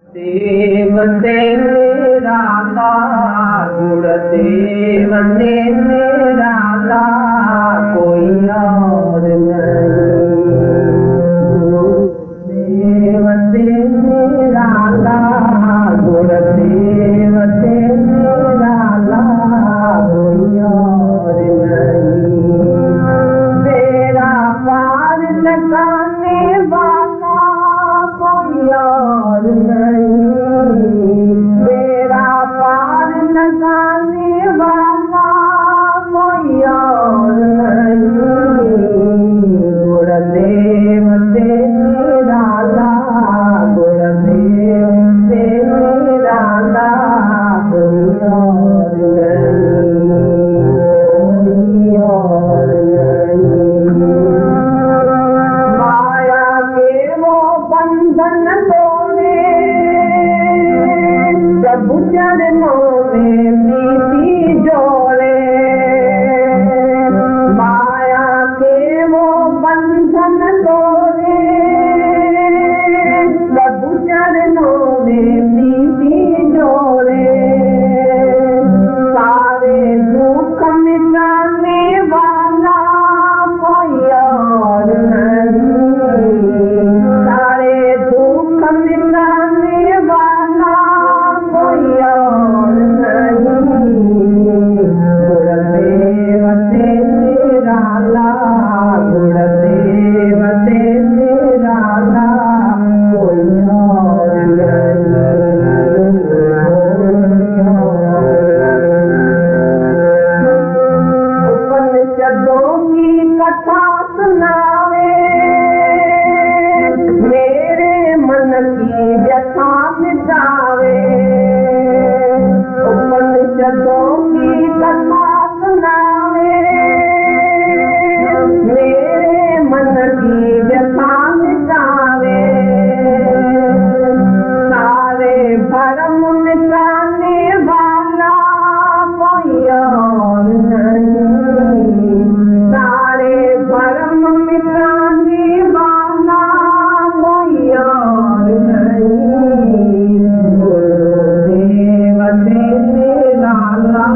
देव से मेरा ला गुण देव से मेरा ला कोई और नहीं। देव से मेरा ला गुण देव से मेरा ला कोई और नहीं। मेरा पार लगाने वाला कोई और नहीं। मेरा पार लगाने वाला कोई और नहीं। गुरुदेव से मेरा ला गुरुदेव से मेरा ला कोई और नहीं। और नहीं। माया के वो बंधन तोड़े प्रभु चरणों में प्रीति जोड़े। माया के वो बंधन तोड़े प्रभु चरणों में प्रीति जोड़े। सारे दुख मिटाने वाला कोई और नहीं। सारे दुख मिटाने वाला कोई और नहीं। गुरुदेव से मेरा ला गुरुदेव से मेरा ला कोई और नहीं। उपनिषदों की कथा सुनावे मेरे मन की व्यथा मिटावे। उपनिषदों की कथा सुनावे मेरे मन की व्यथा मिटावे। सारे भरम मिटाने वाला कोई और नहीं। सारे भरम मिटाने वाला कोई और नहीं। गुरुदेव से मेरा ला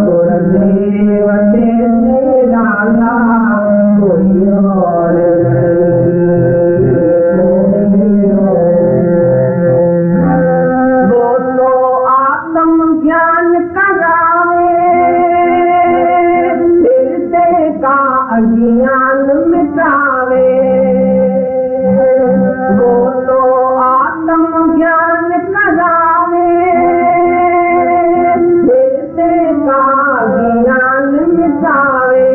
गुरुदेव से मेरा ला कोई और नहीं। वो तो आत्म ज्ञान करावे हृदय का अज्ञान मिटावे। वो तो आत्म ज्ञान करावे हृदय का अज्ञान मिटावे।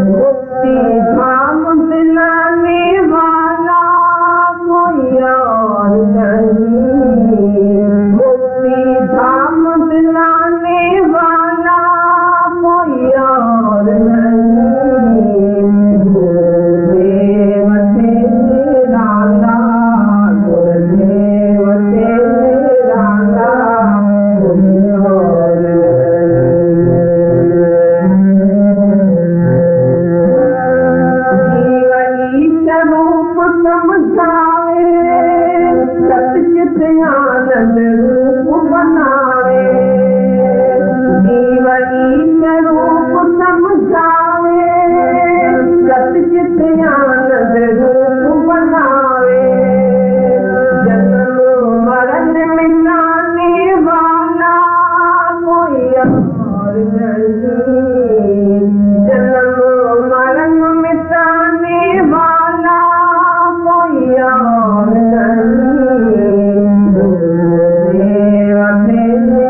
मुक्ति धाम दिलाने वाला कोई और नहीं। मुक्ति धाम दिलाने वाला कोई और नहीं। गुरुदेव से मेरा ला गुरुदेव से मेरा ला कोई और नहीं। जीवन स्वरूप समझावे सतचित आनंद रूप बनावे। जीवन स्वरूप समझावे सतचित आनंद रूप बनावे। जन्म मरण मिटाने वाला कोई और नहीं। जन्म मरण मिटाने वाला कोई और नहीं। गुरुदेव से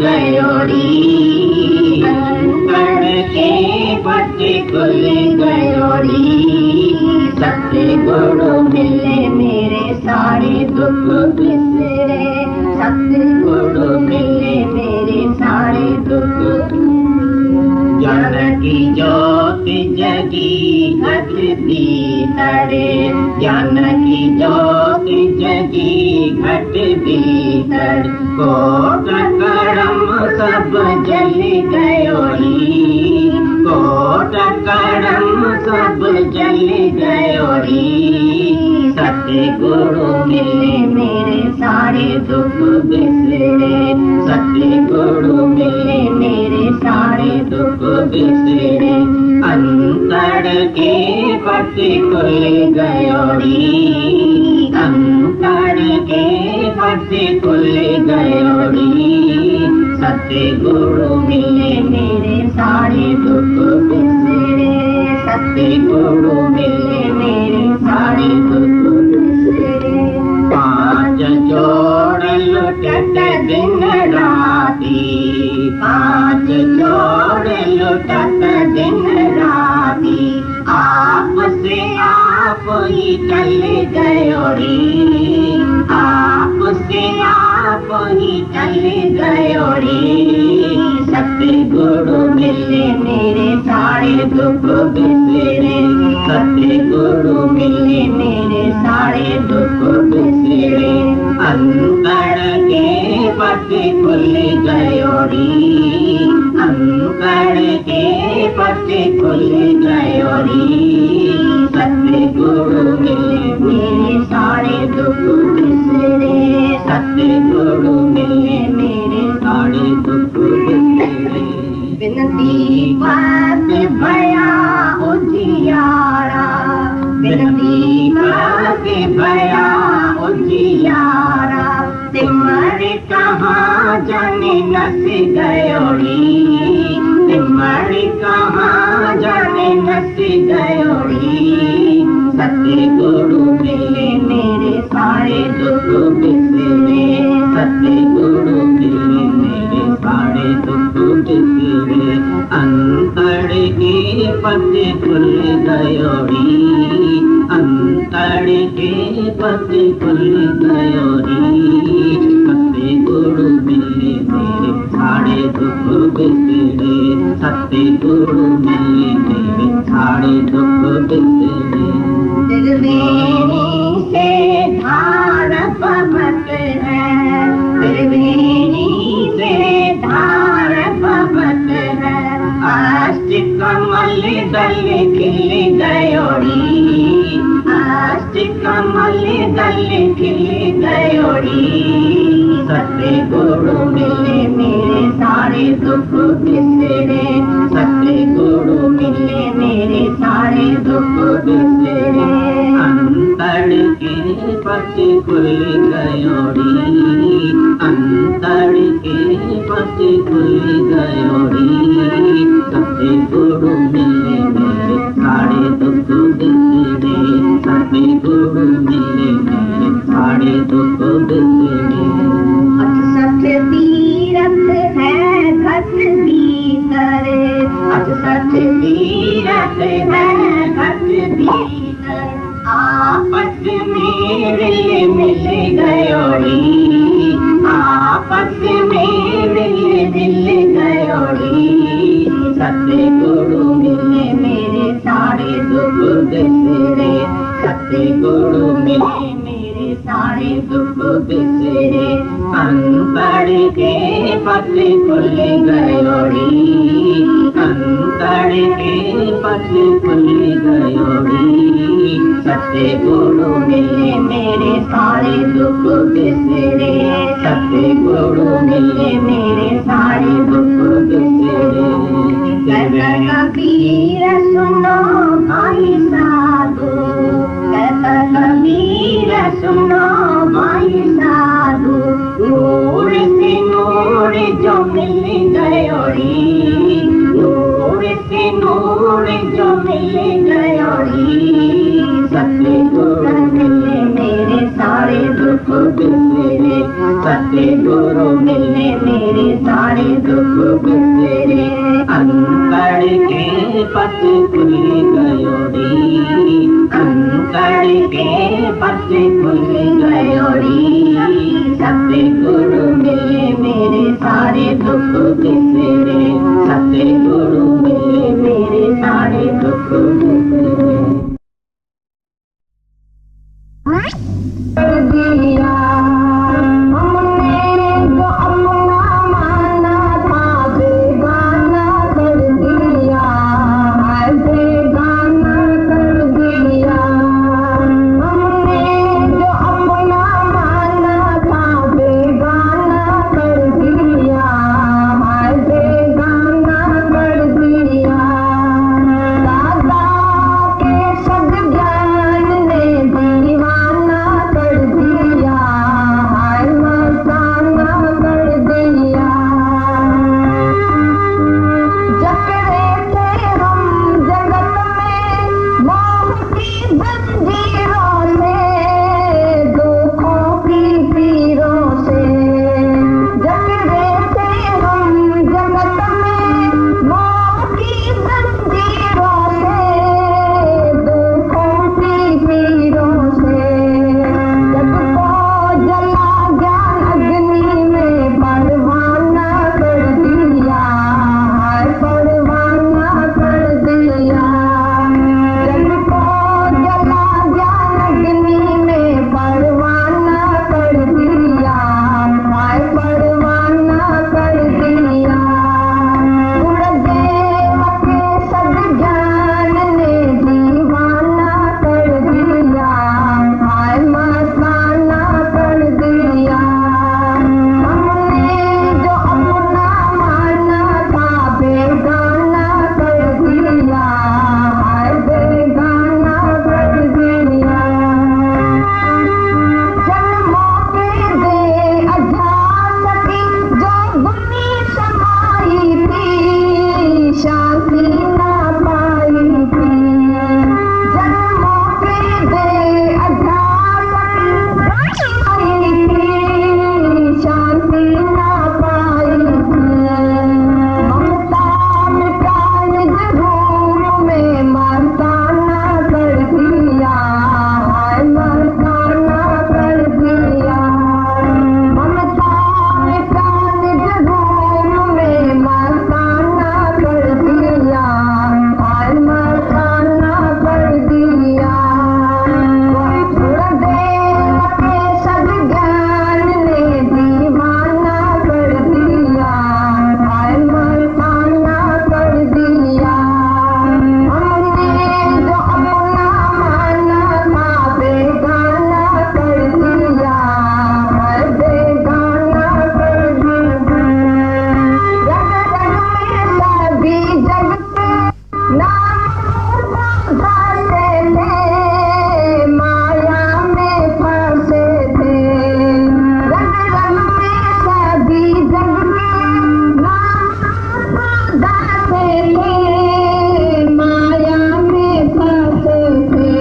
गयोरी अंतर के पट्टी खुल गयोरी सतगुरु मिले मेरे सारे दुख बिसरे सतगुरु मिले मेरे सारे दुख ज्ञान की ज्योति जगी घट भीतरे ज्ञान की ज्योति जगी घट भीतर कोट कर्म सब जल गयोरी कोट कर्म सब जल गयोरी सतगुरु मिले मेरे सारे दुख बिसरे सतगुरु मिले मेरे सारे दुख बिसरे अंतर के पट्टी खुल गयोरी अंतर के पट्टी खुल गयोरी सतगुरु मिले मेरे सारे दुख बिसरे सतगुरु मिले मेरे सारे दुख बिसरे पांच जोड़ लुटत दिन राती पांच जोड़ लुटत दिन राती आप से आप ही चल गयोरी आप से आप ही चल गयोरी सतगुरु मिले मेरे सारे दुख बिसरे सतगुरु मिले मेरे सारे दुख बिसरे अंतर के पट्टी खुल गयोरी अंतर के पट्टी खुल गयोरी सतगुरु मिले मेरे सारे दुख बिसरे सतगुरु मिले मेरे सारे दुख बिसरे बिनती बात भया उजियारा बिनती बात भया उजियारा तिमरे कहाँ जाने नस गयोरी तिमरे कहाँ जाने नस गयोरी सतगुरु मिले मेरे सारे दुख बिसरे सतगुरु मिले मेरे सारे दुख बिसरे अंतर के पट्टी खुल गयोरी अंतर के पट्टी खुल गयोरी सतगुरु मिले मेरे सारे दुख बिसरे सतगुरु मिले मेरे सारे दुख बिसरे त्रिवेणी से धार पवत है त्रिवेणी से धार पवत है अष्ट कमल दल खिल गयोरी अष्ट कमल दल खिल गयोरी सतगुरु मिले मेरे सारे दुख बिसरे सतगुरु मिले मेरे सारे दुख बिसरे अंतर के पट्टी खुल गयोरी अंतर के पट्टी खुल गयोरी सतगुरु मिले मेरे सारे दुख बिसरे सतगुरु मिले मेरे सारे दुख बिसरे सत तीरथ है घट भीतर सत तीरथ है घट भीतर आपस में मिल गयोरी आपस में मिल गयोरी सतगुरु मिले मेरे सारे दुख बिसरे सतगुरु मिले मेरे सारे दुख बिसरे अंतर के पट्टी खुल गयोरी अंतर के पट्टी खुल गयोरी सतगुरु मिले मेरे सारे दुख बिसरे सतगुरु मिले मेरे सारे दुख बिसरे कहता कबीर सुनो भाई साधु कहता कबीर सुनो भाई साधु नूर से नूर जो मिल गयोरी नूर से नूर जो मिल गयोरी सतगुरु मिले मेरे सारे दुख बिसरे सतगुरु मिले मेरे सारे दुख गुजरे अंकड़ के पथ खुल गयो रे अंकड़ के पथ खुल गयो रे सतगुरु मिले मेरे सारे दुख गुजरे सतगुरु मिले मेरे सारे दुख गुजरे दिया हमने जो अपना माना था बेगाना कर दिया बेगाना कर दिया हमने जो अपना माना था बेगाना कर दिया बेगाना कर दिया दादा के सद्ज्ञान ने दीवाना कर दिया मस्ताना कर दिया जकड़े थे हम जगत में मोह की जंजीरों से दुखों की पीरों से जकड़े थे हम जगत में मोह की जंजीरों से दुखों की पीरों से जग को जला ज्ञान अग्नि में परवाना कर दिया परवाना कर दिया जग को जला ज्ञान अग्नि में परवाना कर दिया परवाना कर दिया गुरुदेव के सद्ज्ञान ने दीवाना कर दिया मस्ताना कर दिया हमने जो अपना माना था बेगाना कर दिया बेगाना कर दिया जन्मों के दे अजासती जो बुनी समाई थी शांति ना पाई थी जन्मों के दे अजासती आई थी शांति ना पाई थी ममता मिटा निज रूप में मस्ताना कर दिया मस्ताना कर दिया ममता मिटा निज रूप में मस्ताना कर दिया मस्ताना कर दिया गुरुदेव के सद्ज्ञान ने दीवाना कर दिया मस्ताना कर दिया हमने जो अपना माना था बेगाना कर दिया बेगाना कर दिया रग रग में सभी जगते नाम फंसे थे माया में फंसे थे रग रग में सभी जगते नाम फंसे थे माया में फंसे थे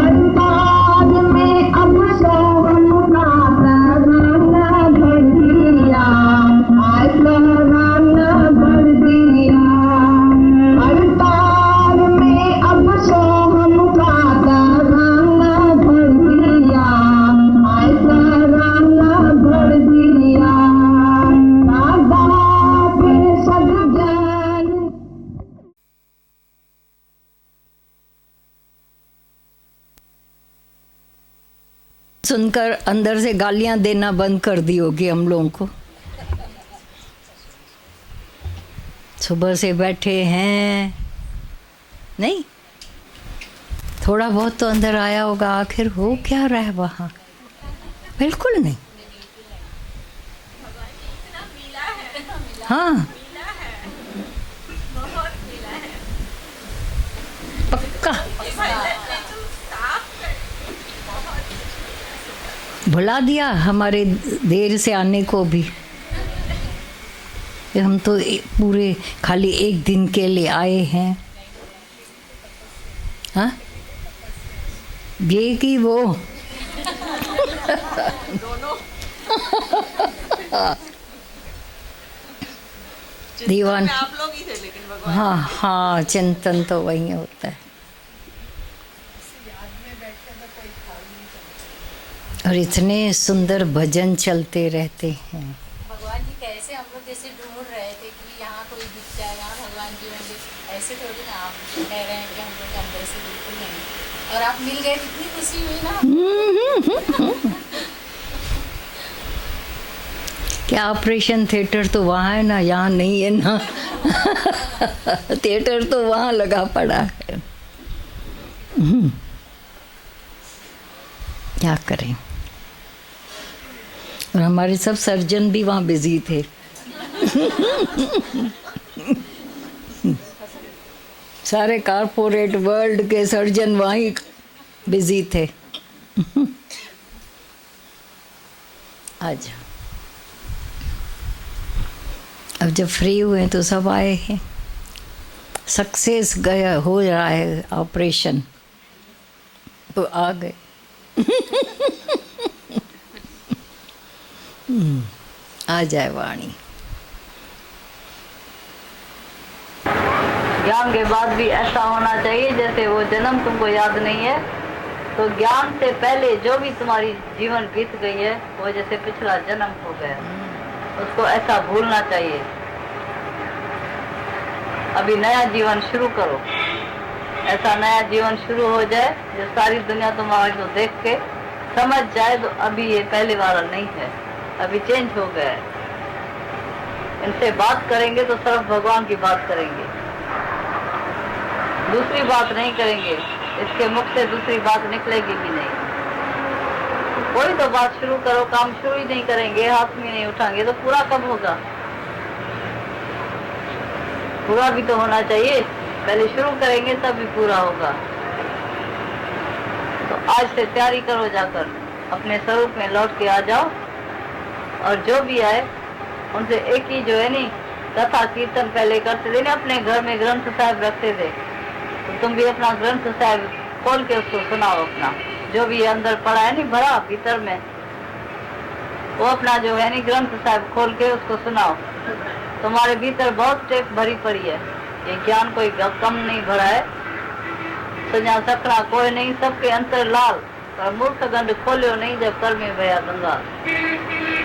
अंदाज में अब सोहम का तराना भर दिया तराना भर दिया अंदाज में अब सोहम का तराना भर दिया तराना भर दिया दादा के सद्ज्ञान सुनकर अंदर से गालियां देना बंद कर दी होगी हम लोगों को। सुबह से बैठे हैं, नहीं थोड़ा बहुत तो अंदर आया होगा, आखिर हो क्या रहा है वहाँ? बिल्कुल नहीं। हाँ पक्का भुला दिया हमारे देर से आने को भी। हम तो पूरे खाली एक दिन के लिए आए हैं। हाँ ये कि वो दीवान आप लोग ही थे लेकिन भगवान हाँ हाँ, चिंतन तो वही होता है। और इतने सुंदर भजन चलते रहते हैं। भगवान जी कैसे हम लोग जैसे ढूंढ रहे थे कि यहाँ कोई दिख जाए, यहाँ भगवान जी होंगे, ऐसे थोड़ी ना आप कह रहे हैं कि हम लोग अंदर से बिल्कुल नहीं, और आप मिल गए, कितनी खुशी हुई ना। क्या ऑपरेशन थिएटर तो वहाँ है ना, यहाँ नहीं है ना। थिएटर तो वहाँ लगा पड़ा है। क्या करें। और हमारे सब सर्जन भी वहाँ बिजी थे। सारे कारपोरेट वर्ल्ड के सर्जन वहीं बिजी थे। आज अब जब फ्री हुए तो सब आए हैं। सक्सेस गया हो रहा है ऑपरेशन, तो आ गए। आ जाए वाणी। ज्ञान के बाद भी ऐसा होना चाहिए जैसे वो जन्म तुमको याद नहीं है, तो ज्ञान से पहले जो भी तुम्हारी जीवन बीत गई है वो जैसे पिछला जन्म हो गया, उसको ऐसा भूलना चाहिए। अभी नया जीवन शुरू करो, ऐसा नया जीवन शुरू हो जाए जो सारी दुनिया तुम्हारे को देख के समझ जाए तो अभी ये पहले वाला नहीं है, अभी चेंज हो गया है। इनसे बात करेंगे तो सिर्फ भगवान की बात करेंगे, दूसरी बात नहीं करेंगे। इसके मुख से दूसरी बात निकलेगी भी नहीं। कोई तो बात शुरू करो, काम शुरू ही नहीं करेंगे, हाथ में नहीं उठाएंगे तो पूरा कब होगा? पूरा भी तो होना चाहिए, पहले शुरू करेंगे तब भी पूरा होगा। तो आज से तैयारी करो, जाकर अपने स्वरूप में लौट के आ जाओ, और जो भी आए उनसे एक ही जो है नी कथा कीर्तन पहले करते थे ना, अपने घर में ग्रंथ साहिब रखते थे, तो तुम भी अपना ग्रंथ साहिब खोल के उसको सुनाओ। अपना जो भी अंदर पड़ा है नी भरा भीतर में, वो अपना जो है नी ग्रंथ साहिब खोल के उसको सुनाओ। तुम्हारे भीतर बहुत टेप भरी पड़ी है, ये ज्ञान कोई कम नहीं भरा है। सजा सकड़ा कोई नहीं, सबके अंतर लाल, पर मूर्ख गंध खोलियो नहीं जब कर में भया गंगा।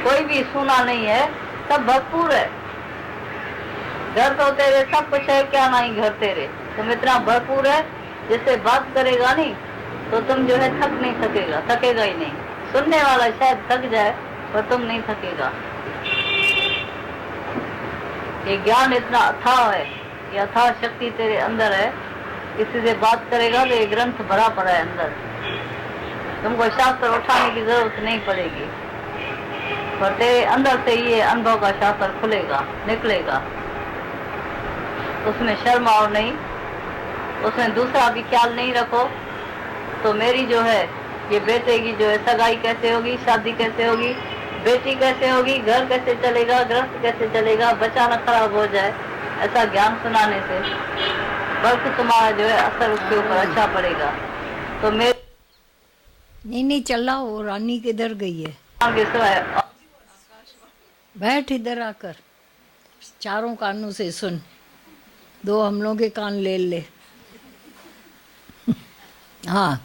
कोई भी सुना नहीं है, सब भरपूर है। घर तो तेरे सब कुछ है, क्या नहीं घर तेरे। तुम इतना भरपूर है, जिससे बात करेगा नहीं तो तुम जो है थक नहीं सकेगा, थकेगा ही नहीं। सुनने वाला शायद थक जाए पर तुम नहीं थकेगा। ये ज्ञान इतना अथाह है, ये अथाह शक्ति तेरे अंदर है, किसी से बात करेगा तो ये ग्रंथ भरा पड़ा है अंदर। तुमको शास्त्र उठाने की जरूरत नहीं पड़ेगी, पर तेरे अंदर से ये अनुभव का शास्त्र खुलेगा, निकलेगा। उसमें शर्म और नहीं, उसमें दूसरा भी ख्याल नहीं रखो। तो मेरी जो है ये बेटे की जो है सगाई कैसे होगी, शादी कैसे होगी, बेटी कैसे होगी, घर कैसे चलेगा, गृहस्थ कैसे चलेगा, बच्चा न खराब हो जाए, ऐसा ज्ञान सुनाने से बल्कि तुम्हारा जो है असर उसके ऊपर अच्छा पड़ेगा। तो मेरे नहीं चला, वो रानी किधर गई है? आगे सिवाय बैठ इधर आकर, चारों कानों से सुन, दो हम लोग के कान ले ले। हाँ,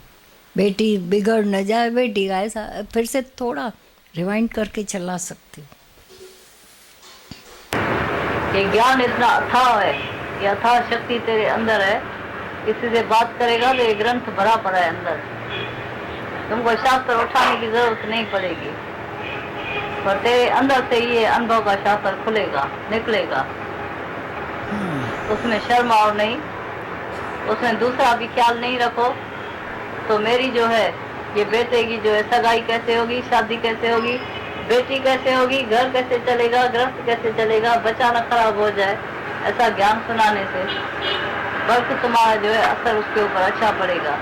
बेटी बिगड़ न जाए, बेटी का ऐसा फिर से थोड़ा रिवाइंड करके चला सकती हूँ। ये ज्ञान इतना अथाह है, ये अथाह शक्ति तेरे अंदर है, किसी से बात करेगा तो ये ग्रंथ भरा पड़ा है अंदर। तुमको शास्त्र उठाने की जरूरत नहीं पड़ेगी, पर तेरे अंदर से ये अनुभव का शास्त्र खुलेगा, निकलेगा। उसमें शर्म और नहीं, उसमें दूसरा भी ख्याल नहीं रखो। तो मेरी जो है ये बेटे की जो है सगाई कैसे होगी, शादी कैसे होगी, बेटी कैसे होगी, घर कैसे चलेगा, गृहस्थ कैसे चलेगा, बच्चा न खराब हो जाए, ऐसा ज्ञान सुनाने से बल्कि तुम्हारा जो है असर उसके ऊपर अच्छा पड़ेगा।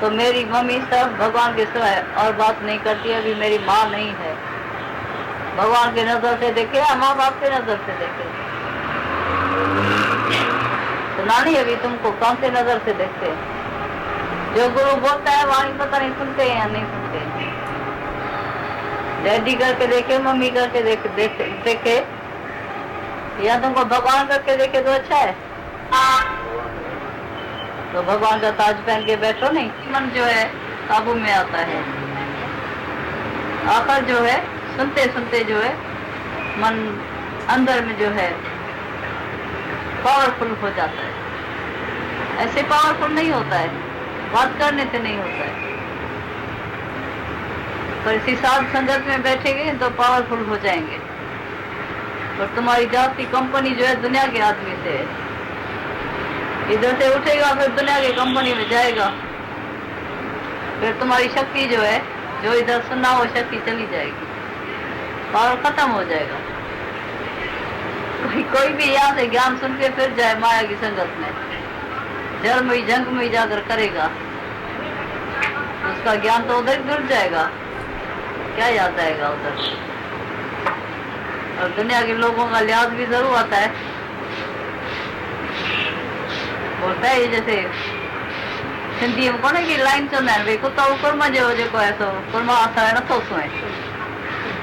तो मेरी मम्मी सब भगवान के सिवाय और बात नहीं करती, अभी मेरी माँ नहीं है। भगवान की नजर से देखे या माँ बाप की नजर से देखे? तो नानी अभी तुमको कौन से नजर से देखते? जो गुरु बोलता है वाणी पता नहीं सुनते हैं या नहीं सुनते। डैडी करके देखे, मम्मी करके देखे या तुमको भगवान करके देखे तो अच्छा है। तो भगवान का ताज पहन के बैठो नहीं, मन जो है काबू में आता है। आकर जो है सुनते सुनते जो है मन अंदर में जो है पावरफुल हो जाता है। ऐसे पावरफुल नहीं होता है, बात करने से नहीं होता है, पर इसी साध संगत में बैठेंगे तो पावरफुल हो जाएंगे। और तुम्हारी जाति कंपनी जो है दुनिया के आदमी से है, इधर से उठेगा फिर दुनिया की कंपनी में जाएगा, फिर तुम्हारी शक्ति जो है जो इधर सुनना वो शक्ति चली जाएगी, पावर खत्म हो जाएगा। कोई भी यहाँ से ज्ञान सुन के फिर जाए माया की संगत में, जल में जंग में जाकर करेगा, उसका ज्ञान तो उधर गिर जाएगा, क्या याद आएगा उधर। और दुनिया के लोगों का लिहाज भी जरूर आता है, बोलता है जैसे सिंधी में कोने की लाइन चवंदा आहिनि, भई कुतो कुर्म जो जेको आहे सो कुर्म हासराए नथो सुए।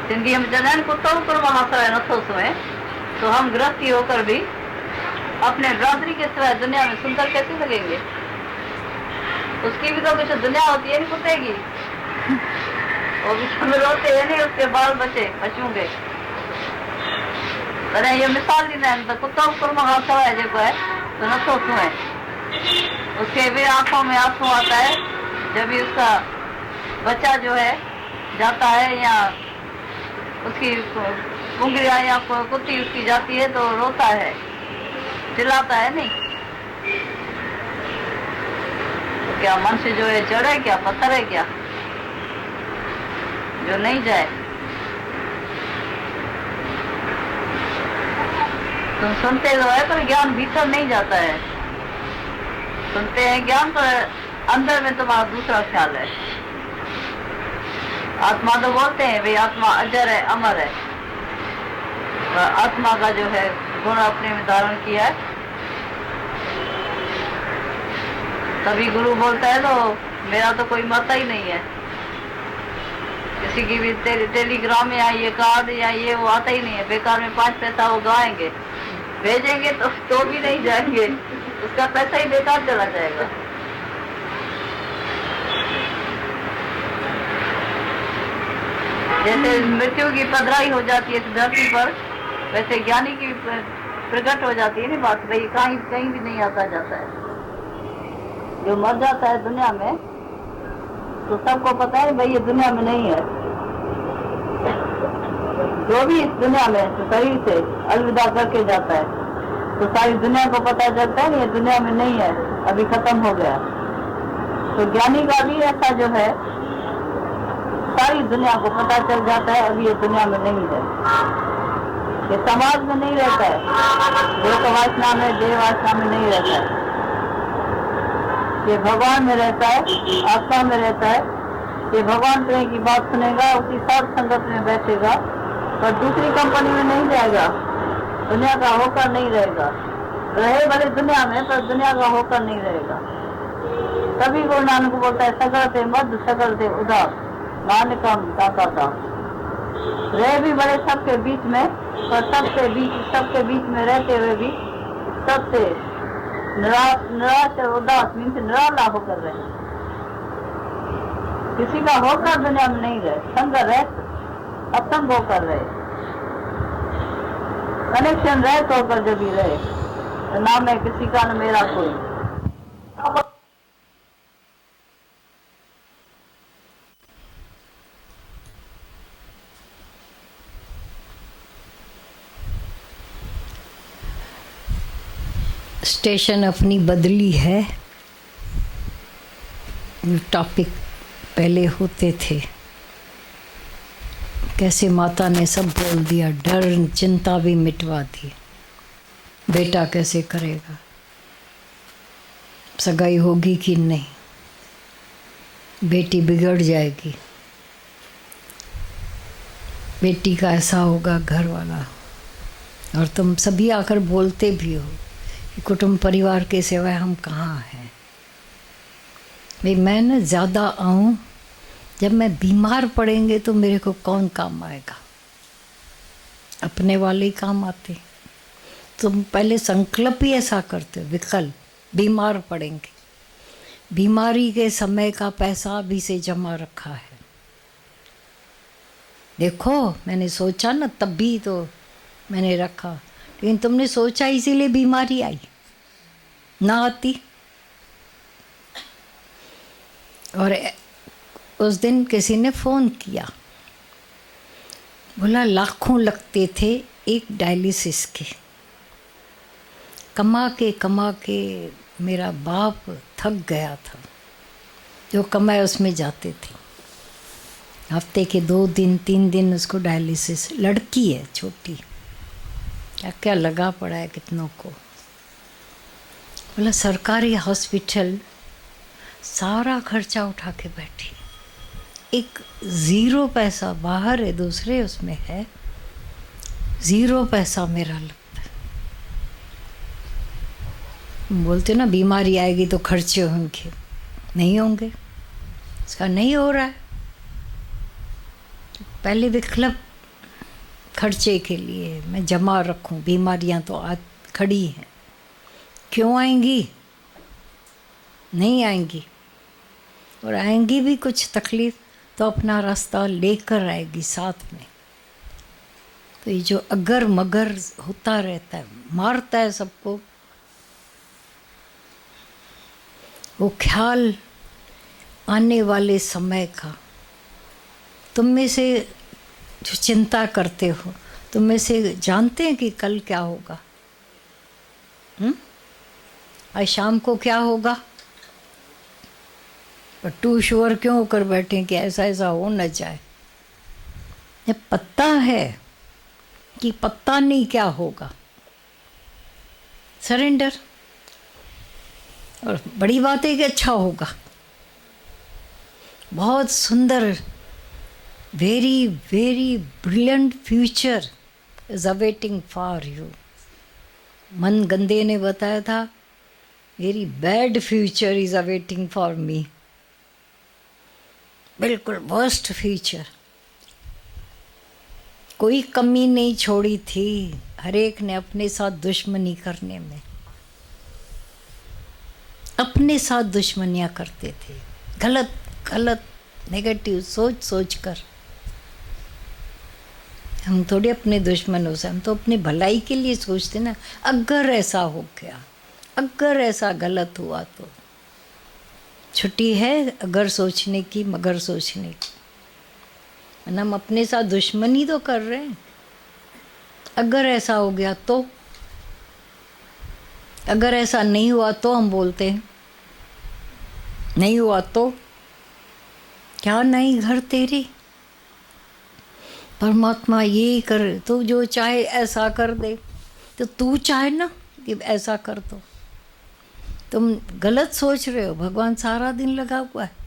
सिंधी में चवंदा आहिनि कुतो कुर्म हासराए नथो सुए। तो हम गृहस्थी होकर भी अपने बिरादरी के सिवाय दुनिया में सुंदर कैसे लगेंगे? उसकी भी तो कुछ दुनिया होती है नहीं कुत्ते की, वो भी सब रोते हैं नहीं उसके बाल बचे पशुओं के। पर ये मिसाल दींदा आहिनि त कुतो कुर्म हासराए जेको है तो नथो सुए। उसके भी आंखों में आंसू आता है जब भी उसका बच्चा जो है जाता है या उसकी पुंगरिया या कुत्ती उसकी जाती है तो रोता है, चिल्लाता है नहीं। तो क्या मनुष्य जो है जड़ है क्या, पत्थर है क्या जो नहीं जाए? तुम सुनते तो है पर ज्ञान भीतर नहीं जाता है। सुनते हैं ज्ञान पर अंदर में तुम्हारा दूसरा ख्याल है। आत्मा तो बोलते हैं भाई आत्मा अजर है, अमर है, पर आत्मा का जो है गुण अपने में धारण किया है। तभी गुरु बोलता है तो मेरा तो कोई मरता ही नहीं है। किसी की भी टेलीग्राम या ये कार्ड या ये वो आता ही नहीं है, बेकार में 5 पैसा वो गवाएंगे, भेजेंगे तो भी नहीं जाएंगे, उसका पैसा ही बेकार चला जाएगा। जैसे मृत्यु की पधराई हो जाती है इस धरती पर, वैसे ज्ञानी की प्रकट हो जाती है ना बात, भाई कहीं भी नहीं आता जाता है। जो मर जाता है दुनिया में तो सबको पता है भाई ये दुनिया में नहीं है। जो भी इस दुनिया में शरीर से अलविदा करके जाता है तो सारी दुनिया को पता चलता है ये दुनिया में नहीं है, अभी खत्म हो गया। तो ज्ञानी का भी ऐसा जो है सारी दुनिया को पता चल जाता है अभी ये दुनिया में नहीं है, ये समाज में नहीं रहता है, लोक वासना में देह वासना में नहीं रहता है, ये भगवान में रहता है, आत्मा में रहता है। ये भगवान प्रेम की बात सुनेगा, उसी साथ संगत में बैठेगा, पर दूसरी कंपनी में नहीं जाएगा, दुनिया का होकर नहीं रहेगा। रहे भले दुनिया में पर दुनिया का होकर नहीं रहेगा। तभी गुरु नानक बोलता है सकल से मध्य सकल से उदास नानकम दाता। रहे भी बड़े सबके बीच में, पर सबके बीच में रहते हुए भी सबसे निराश और उदास मीन्स निराला होकर रहे। किसी का होकर दुनिया में नहीं रहे, संग रहे, असंग होकर रहे, कनेक्शन रहे तो होकर जब भी रहे, तो ना मैं किसी का न मेरा कोई। स्टेशन अपनी बदली है। टॉपिक पहले होते थे, कैसे माता ने सब बोल दिया, डर चिंता भी मिटवा दी। बेटा कैसे करेगा, सगाई होगी कि नहीं, बेटी बिगड़ जाएगी, बेटी का ऐसा होगा घर वाला। और तुम सभी आकर बोलते भी हो कि कुटुंब परिवार के सिवाय हम कहाँ हैं। भाई मैं न ज़्यादा आऊँ जब मैं बीमार पड़ेंगे तो मेरे को कौन काम आएगा? अपने वाले ही काम आते। तुम पहले संकल्प ही ऐसा करते हो, विकल्प, बीमार पड़ेंगे। बीमारी के समय का पैसा अभी से जमा रखा है। देखो मैंने सोचा ना, तब भी तो मैंने रखा, लेकिन तुमने सोचा इसीलिए बीमारी आई, ना आती। और उस दिन किसी ने फ़ोन किया, बोला लाखों लगते थे एक डायलिसिस के। कमा के मेरा बाप थक गया था, जो कमाए उसमें जाते थे। हफ्ते के 2 दिन 3 दिन उसको डायलिसिस। लड़की है छोटी, क्या क्या लगा पड़ा है कितनों को। बोला सरकारी हॉस्पिटल सारा खर्चा उठा के बैठी, एक 0 पैसा बाहर है, दूसरे उसमें है, 0 पैसा मेरा लगता है। बोलते ना बीमारी आएगी तो खर्चे होंगे, नहीं होंगे, इसका नहीं हो रहा है। पहले विकल्प खर्चे के लिए मैं जमा रखूं, बीमारियां तो खड़ी हैं, क्यों आएंगी? नहीं आएंगी, और आएंगी भी कुछ तकलीफ तो अपना रास्ता लेकर आएगी साथ में। तो ये जो अगर मगर होता रहता है, मारता है सबको, वो ख्याल आने वाले समय का। तुम में से जो चिंता करते हो, तुम में से जानते हैं कि कल क्या होगा? आज शाम को क्या होगा? पर टू श्योर क्यों होकर बैठे कि ऐसा ऐसा हो न जाए? ये पता है कि पता नहीं क्या होगा। सरेंडर। और बड़ी बात है कि अच्छा होगा, बहुत सुंदर, very very brilliant future is awaiting for you. मन गंदे ने बताया था, very bad future is awaiting for me. बिल्कुल वर्स्ट फ्यूचर। कोई कमी नहीं छोड़ी थी हर एक ने अपने साथ दुश्मनी करने में। अपने साथ दुश्मनियाँ करते थे, गलत गलत नेगेटिव सोच सोच कर। हम थोड़ी अपने दुश्मनों से, हम तो अपने भलाई के लिए सोचते ना। अगर ऐसा हो गया, अगर ऐसा गलत हुआ तो। छुट्टी है अगर सोचने की, मगर सोचने की। हम अपने साथ दुश्मनी तो कर रहे हैं। अगर ऐसा हो गया तो, अगर ऐसा नहीं हुआ तो हम बोलते हैं नहीं हुआ तो। क्या नहीं घर तेरी, परमात्मा ये कर, तू जो चाहे ऐसा कर दे। तो तू चाहे ना कि ऐसा कर दो। तुम गलत सोच रहे हो, भगवान सारा दिन लगा हुआ है।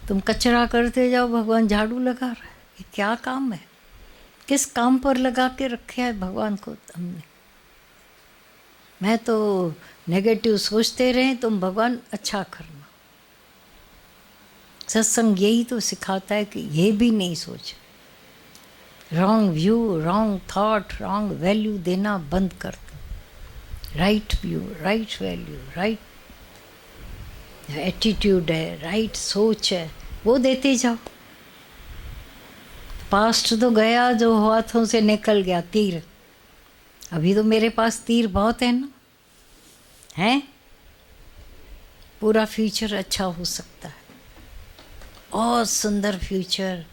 तुम कचरा करते जाओ, भगवान झाड़ू लगा रहा है। ये क्या काम है? किस काम पर लगा के रखे है भगवान को हमने? मैं तो नेगेटिव सोचते रहे, तुम भगवान अच्छा करना। सत्संग यही तो सिखाता है कि ये भी नहीं सोच। Wrong view, wrong thought, wrong value देना बंद कर दो। Right view, right value, right attitude है, राइट सोच है, वो देते जाओ। पास्ट तो गया, जो हाथों से निकल गया तीर। अभी तो मेरे पास तीर बहुत है ना, हैं? पूरा फ्यूचर अच्छा हो सकता है। बहुत सुंदर फ्यूचर,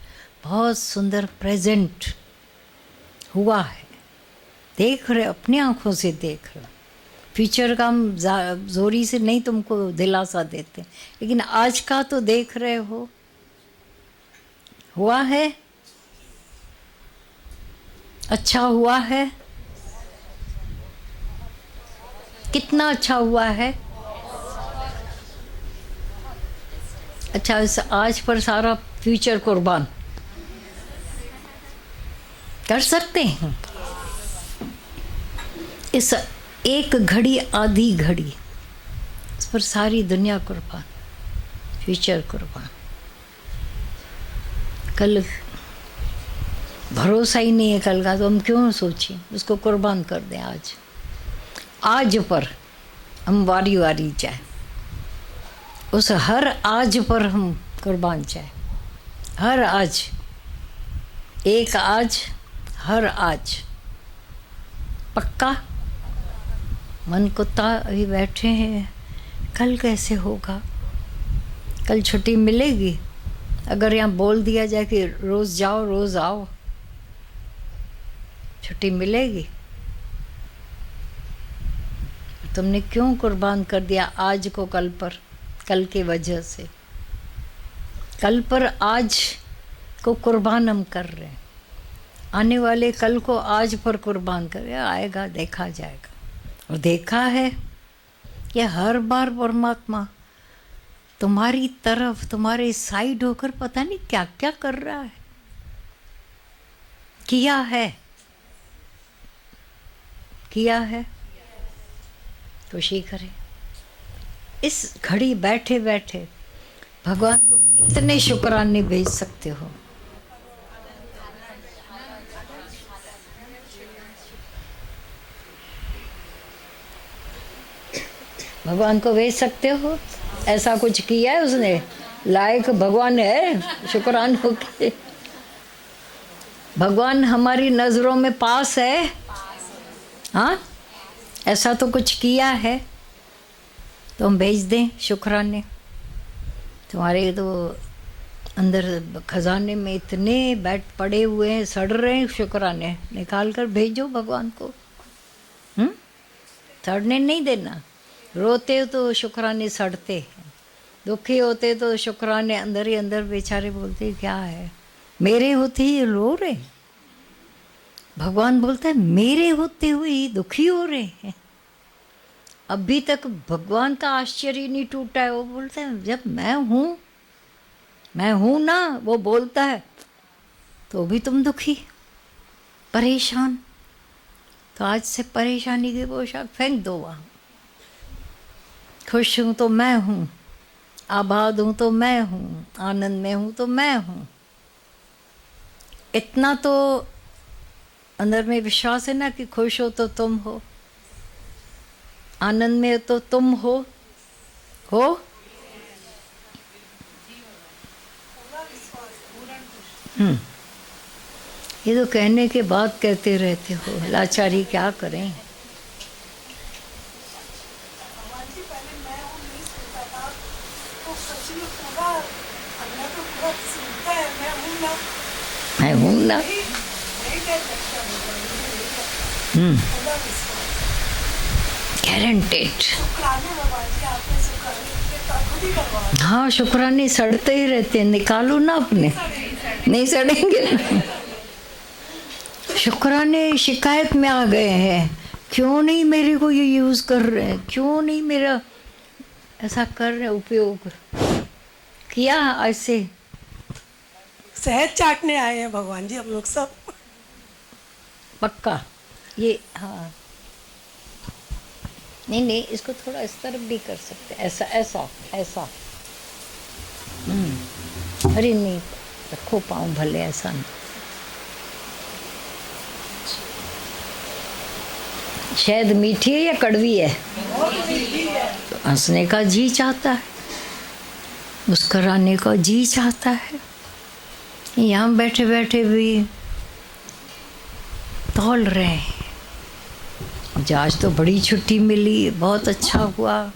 बहुत सुंदर प्रेजेंट हुआ है। देख रहे, अपनी आंखों से देख रहे। फ्यूचर का हम जोरी से नहीं तुमको दिलासा देते, लेकिन आज का तो देख रहे हो। हुआ है, अच्छा हुआ है। कितना अच्छा हुआ है? अच्छा, इस आज पर सारा फ्यूचर कुर्बान कर सकते हैं। इस एक घड़ी, आधी घड़ी, इस पर सारी दुनिया कुर्बान, फ्यूचर कुर्बान। कल भरोसा ही नहीं है कल का, तो हम क्यों सोचें, उसको कुर्बान कर दें आज। आज पर हम वारी वारी चाहे, उस हर आज पर हम कुर्बान चाहे, हर आज, एक आज, हर आज। पक्का मन कुत्ता अभी बैठे हैं, कल कैसे होगा, कल छुट्टी मिलेगी? अगर यहाँ बोल दिया जाए कि रोज़ जाओ रोज़ आओ, छुट्टी मिलेगी? तुमने क्यों कुर्बान कर दिया आज को कल पर, कल के वजह से? कल पर आज को कुर्बान हम कर रहे हैं, आने वाले कल को आज पर कुर्बान कर रहे हैं। आएगा देखा जाएगा। और देखा है कि हर बार परमात्मा तुम्हारी तरफ, तुम्हारे साइड होकर पता नहीं क्या क्या कर रहा है, किया है। खुशी करें। इस घड़ी बैठे बैठे भगवान को कितने शुक्राने भेज सकते हो। भगवान को भेज सकते हो? ऐसा कुछ किया है उसने, लायक भगवान है शुक्रान होके? भगवान हमारी नज़रों में पास है? हाँ, ऐसा तो कुछ किया है तो हम भेज दें शुक्राने। तुम्हारे तो अंदर खजाने में इतने बैठ पड़े हुए हैं, सड़ रहे हैं, शुक्राने निकाल कर भेजो भगवान को। सड़ने नहीं देना। रोते हो तो शुक्राने सड़ते हैं, दुखी होते तो शुक्राने अंदर ही अंदर बेचारे बोलते क्या है, मेरे होते ही रो रहे। भगवान बोलता है मेरे होते हुए ही दुखी हो रहे हैं। अभी तक भगवान का आश्चर्य नहीं टूटा है। वो बोलता है जब मैं हूँ ना, वो बोलता है तो भी तुम दुखी परेशान। तो आज से परेशानी की पोशाक फेंक दो वहाँ। खुश हूँ तो मैं हूँ, आबाद हूँ तो मैं हूँ, आनंद में हूँ तो मैं हूँ। इतना तो अंदर में विश्वास है ना कि खुश हो तो तुम हो, आनंद में तो तुम हो। ये तो कहने के बाद कहते रहते हो, लाचारी क्या करें। मैं हूँ ना। गारंटेड। हाँ, शुक्राने सड़ते ही रहते हैं, निकालो ना अपने, नहीं सड़ेंगे। शुक्राने शिकायत में आ गए हैं, क्यों नहीं मेरे को ये यूज़ कर रहे हैं, क्यों नहीं मेरा ऐसा कर रहे, उपयोग किया। ऐसे शहद चाटने आए हैं भगवान जी हम लोग सब। पक्का ये, हाँ नहीं, इसको थोड़ा इस तरफ भी कर सकते, ऐसा ऐसा ऐसा। अरे नहीं, रखो पाँव भले, ऐसा नहीं। शायद मीठी है या कड़वी है? तो हंसने का जी चाहता है, मुस्कराने का जी चाहता है। यहाँ बैठे बैठे भी तौल रहे हैं। आज तो बड़ी छुट्टी मिली, बहुत अच्छा हुआ।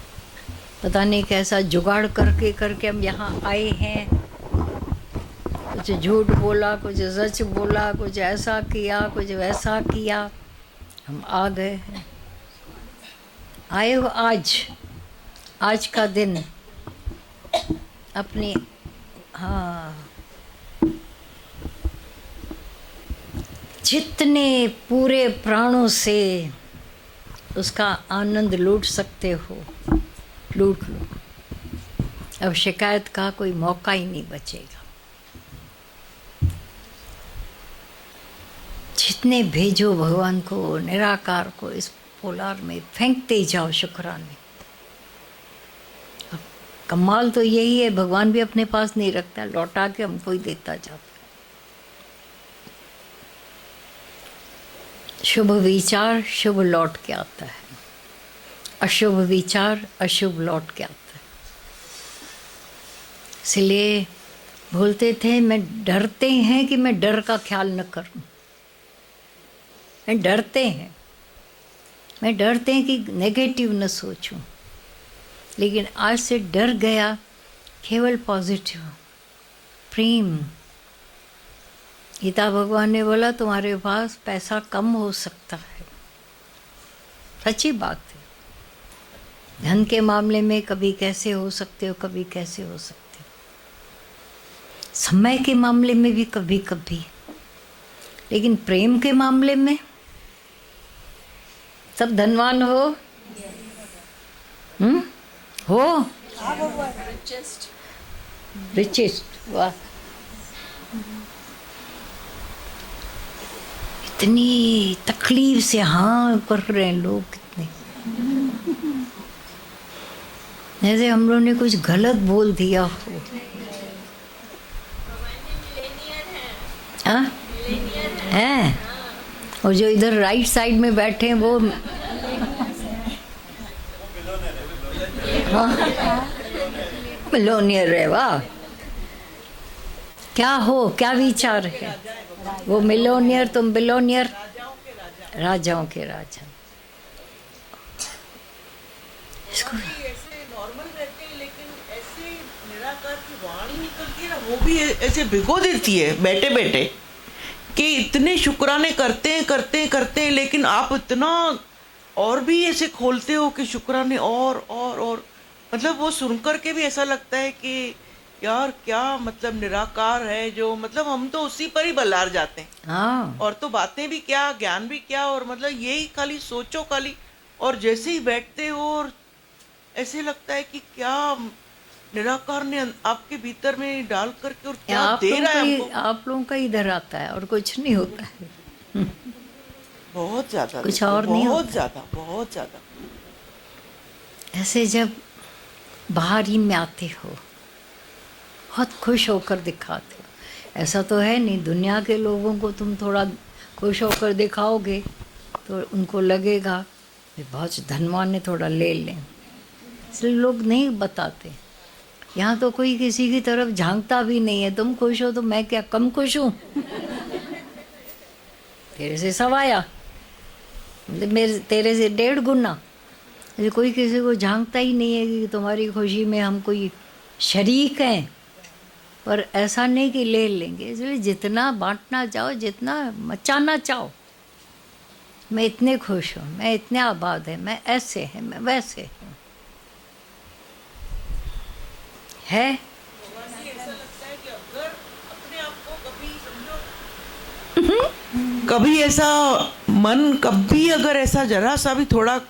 पता नहीं कैसा जुगाड़ करके हम यहाँ आए हैं। कुछ झूठ बोला, कुछ सच बोला, कुछ ऐसा किया, कुछ वैसा किया, हम आ गए हैं। आए हो आज का दिन अपनी, हाँ, जितने पूरे प्राणों से उसका आनंद लूट सकते हो लूट लो। अब शिकायत का कोई मौका ही नहीं बचेगा। जितने भेजो भगवान को, निराकार को, इस पोलार में फेंकते जाओ शुक्राने। अब कमाल तो यही है, भगवान भी अपने पास नहीं रखता, लौटा के हमको ही देता जाता है। शुभ विचार शुभ लौट के आता है, अशुभ विचार अशुभ लौट के आता है। इसलिए बोलते थे मैं डरते हैं कि मैं डर का ख्याल न करूं। मैं डरते हैं कि नेगेटिव न सोचूं, लेकिन आज से डर गया केवल पॉजिटिव प्रेम। गीता भगवान ने बोला तुम्हारे पास पैसा कम हो सकता है, सच्ची बात है। धन के मामले में कभी कैसे हो सकते हो, कभी कैसे हो सकते हो, समय के मामले में भी कभी कभी, लेकिन प्रेम के मामले में सब धनवान हो। हो रिचेस्ट। वाह, इतनी तकलीफ से हाँ कर रहे हैं लोग, कितने जैसे हम लोगों ने कुछ गलत बोल दिया हो। हाँ हैं, और जो इधर राइट साइड में बैठे हैं वो मिलोनियर है। वाह, क्या हो, क्या विचार है। वो मिलोनियर, तुम बिलोनियर, राजाओं के राजा। इसको ऐसे नॉर्मल रहते हैं, लेकिन ऐसे निराकार की वाणी निकलती है ना, वो भी ऐसे भिगो देती है बैठे बैठे कि इतने शुक्राने करते हैं, लेकिन आप इतना और भी ऐसे खोलते हो कि शुक्राने और मतलब वो सुनकर के भी ऐसा लगता है कि यार क्या मतलब निराकार है जो, मतलब हम तो उसी पर ही बल्लार जाते हैं। हाँ, और तो बातें भी क्या, ज्ञान भी क्या, और मतलब यही खाली सोचो खाली, और जैसे ही बैठते हो और ऐसे लगता है कि क्या निराकार ने आपके भीतर में डाल करके और क्या दे रहा है हमको। आप लोगों का इधर आता है और कुछ नहीं होता है। बहुत ज्यादा, कुछ और नहीं होता। बहुत ज्यादा ऐसे जब बाहरी में आते हो, बहुत खुश होकर दिखाते हो। ऐसा तो है नहीं, दुनिया के लोगों को तुम थोड़ा खुश होकर दिखाओगे तो उनको लगेगा ये बहुत धनवान है, थोड़ा ले लें, इसलिए लोग नहीं बताते। यहाँ तो कोई किसी की तरफ झांकता भी नहीं है। तुम खुश हो तो मैं क्या कम खुश हूँ? तेरे से सवाया, मेरे तेरे से 1.5 गुना। कोई किसी को झांकता ही नहीं है कि तुम्हारी खुशी में हम कोई शरीक हैं, पर ऐसा नहीं कि ले लेंगे। इसलिए जितना बांटना चाहो, जितना मचाना चाहो, मैं इतने खुश हूँ, मैं इतने आबाद है, मैं ऐसे है, मैं वैसे हूँ, है। ऐसा लगता है कि अगर अपने आप को कभी समझो, कभी ऐसा मन, कभी अगर ऐसा जरा सा भी थोड़ा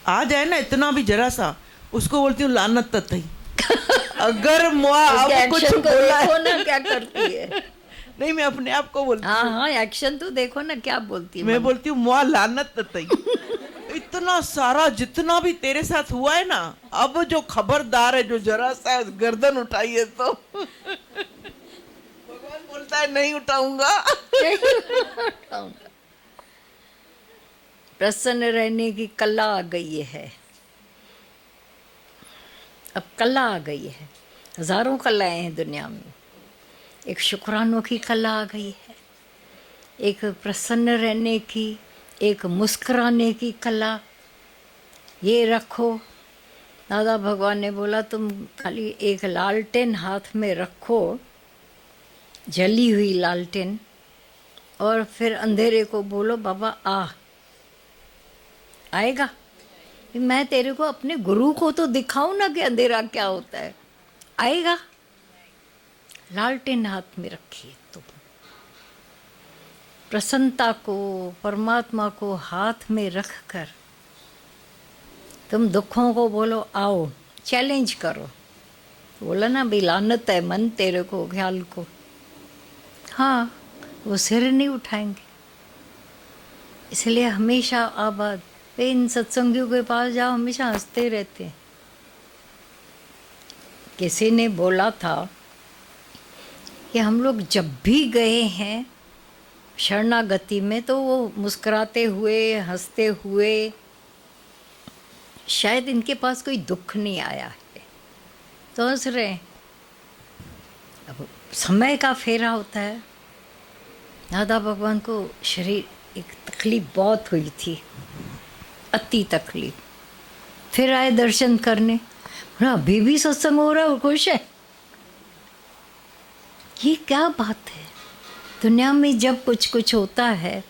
आ जाए ना, इतना भी जरा सा, उसको बोलती हूँ लानत तथई। अगर अब कुछ बोला देखो ना क्या करती है। नहीं, मैं अपने आप को बोलती हूँ। हाँ, एक्शन तो देखो ना क्या बोलती है। मैं बोलती हूँ मुआ लानत तथई। इतना सारा जितना भी तेरे साथ हुआ है ना, अब जो खबरदार है, जो जरा सा गर्दन उठाई है तो भगवान बोलता है नहीं उठाऊंगा। प्रसन्न रहने की कला आ गई है। अब कला आ गई है, हजारों कलाएं हैं दुनिया में। एक शुक्रानों की कला आ गई है, एक प्रसन्न रहने की, एक मुस्कुराने की कला। ये रखो, दादा भगवान ने बोला तुम खाली एक लालटेन हाथ में रखो, जली हुई लालटेन, और फिर अंधेरे को बोलो बाबा आएगा। मैं तेरे को अपने गुरु को तो दिखाऊं ना कि अंधेरा क्या होता है, आएगा। लालटेन हाथ में रखिए तुम, प्रसन्नता को, परमात्मा को हाथ में रख कर तुम दुखों को बोलो आओ, चैलेंज करो। बोला ना भी लानत है मन तेरे को, ख्याल को। हाँ, वो सिर नहीं उठाएंगे। इसलिए हमेशा आबाद। इन सत्संगियों के पास जाओ, हमेशा हंसते रहते हैं। किसी ने बोला था कि हम लोग जब भी गए हैं शरणागति में, तो वो मुस्कुराते हुए, हंसते हुए, शायद इनके पास कोई दुख नहीं आया है तो हंस रहे हैं। अब समय का फेरा होता है। दादा भगवान को शरीर एक तकलीफ बहुत हुई थी, अति तकलीफ। फिर आए दर्शन करने, बोला अभी भी सत्संग हो रहा है और खुश है। ये क्या बात है? दुनिया में जब कुछ होता है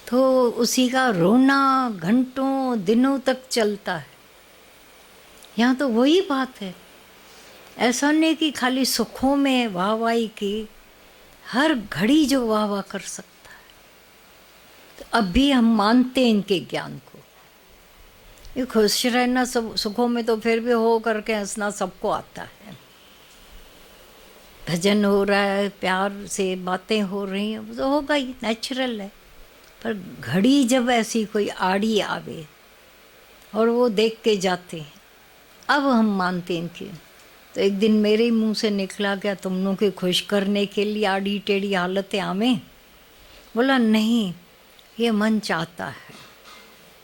तो उसी का रोना घंटों दिनों तक चलता है। यहाँ तो वही बात है। ऐसा नहीं कि खाली सुखों में वाहवाही की, हर घड़ी जो वाह कर सकता है। तो अब भी हम मानते हैं इनके ज्ञान को। ये खुश रहना सब सुखों में तो फिर भी हो करके हंसना सबको आता है। भजन हो रहा है, प्यार से बातें हो रही हैं, वो तो होगा ही, नेचुरल है। पर घड़ी जब ऐसी कोई आड़ी आवे और वो देख के जाते हैं, अब हम मानते हैं इनके। तो एक दिन मेरे ही मुंह से निकला, क्या तुम लोगों के खुश करने के लिए आड़ी टेढ़ी हालतें आवें? बोला नहीं, ये मन चाहता है,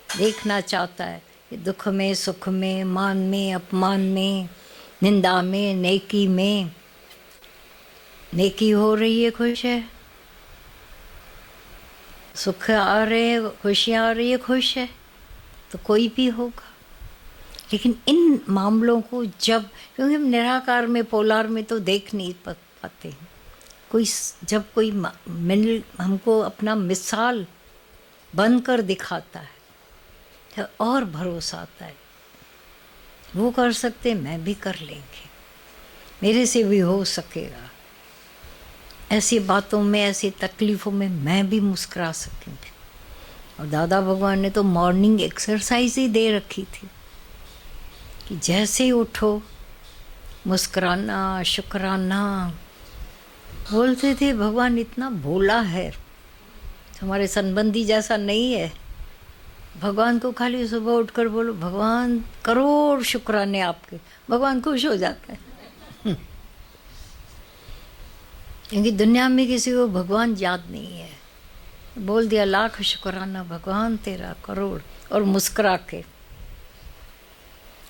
देखना चाहता है कि दुख में, सुख में, मान में, अपमान में, निंदा में, नेकी में, नेकी हो रही है, खुश है। सुख आ रहे हैं, खुशियाँ आ रही है, खुश है। तो कोई भी होगा। लेकिन इन मामलों को क्योंकि हम निराकार में, पोलार में तो देख नहीं पाते हैं। जब कोई हमको अपना मिसाल बनकर दिखाता है तो और भरोसा आता है, वो कर सकते, मैं भी कर लेंगे, मेरे से भी हो सकेगा। ऐसी बातों में, ऐसी तकलीफ़ों में मैं भी मुस्कुरा सकूँगी। और दादा भगवान ने तो मॉर्निंग एक्सरसाइज ही दे रखी थी कि जैसे ही उठो मुस्कुराना, शुक्राना। बोलते थे भगवान इतना भोला है, हमारे संबंधी जैसा नहीं है। भगवान को खाली सुबह उठकर बोलो भगवान करोड़ शुक्राने आपके, भगवान खुश हो जाता है। क्योंकि दुनिया में किसी को भगवान याद नहीं है। बोल दिया लाख शुक्राना भगवान तेरा करोड़, और मुस्कुरा के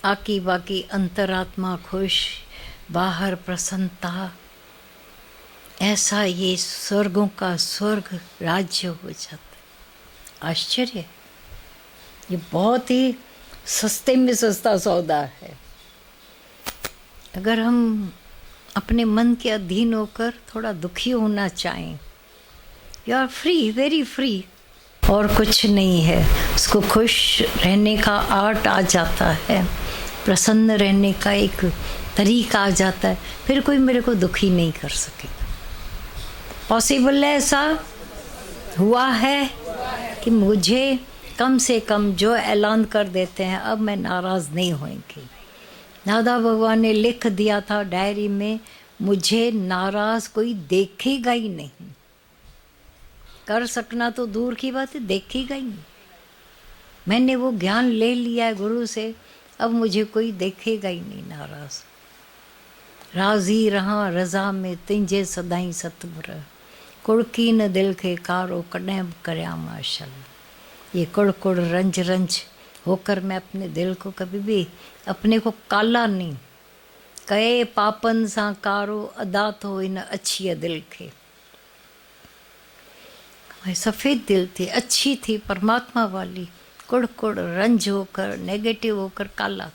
आकी बाकी अंतरात्मा खुश, बाहर प्रसन्नता। ऐसा ये स्वर्गों का स्वर्ग राज्य हो जाता है। आश्चर्य, ये बहुत ही सस्ते में सस्ता सौदा है। अगर हम अपने मन के अधीन होकर थोड़ा दुखी होना चाहें, you are free, very free. और कुछ नहीं है, उसको खुश रहने का आर्ट आ जाता है, प्रसन्न रहने का एक तरीका आ जाता है। फिर कोई मेरे को दुखी नहीं कर सकेगा। पॉसिबल है, ऐसा हुआ है कि मुझे कम से कम जो ऐलान कर देते हैं अब मैं नाराज़ नहीं होंगी। दादा भगवान ने लिख दिया था डायरी में, मुझे नाराज़ कोई देखेगा ही नहीं। कर सकना तो दूर की बात है, देखेगा ही नहीं। मैंने वो ज्ञान ले लिया है गुरु से, अब मुझे कोई देखेगा ही नहीं नाराज़। राज़ी रहा रज़ा में तुंहिंजे सदाई सतबुर, कुड़की न दिल खे कारो कॾहिं बि करिया माशाल्लाह। ये कुड़ कुड़ रंज रंज होकर मैं अपने दिल को कभी भी अपने को काला नहीं कहे, पापन सां कारो अदा तो इन अच्छी दिल खे। सफ़ेद दिल थी, अच्छी थी, परमात्मा वाली, कुड़ कुड़ रंज होकर, नेगेटिव होकर काला।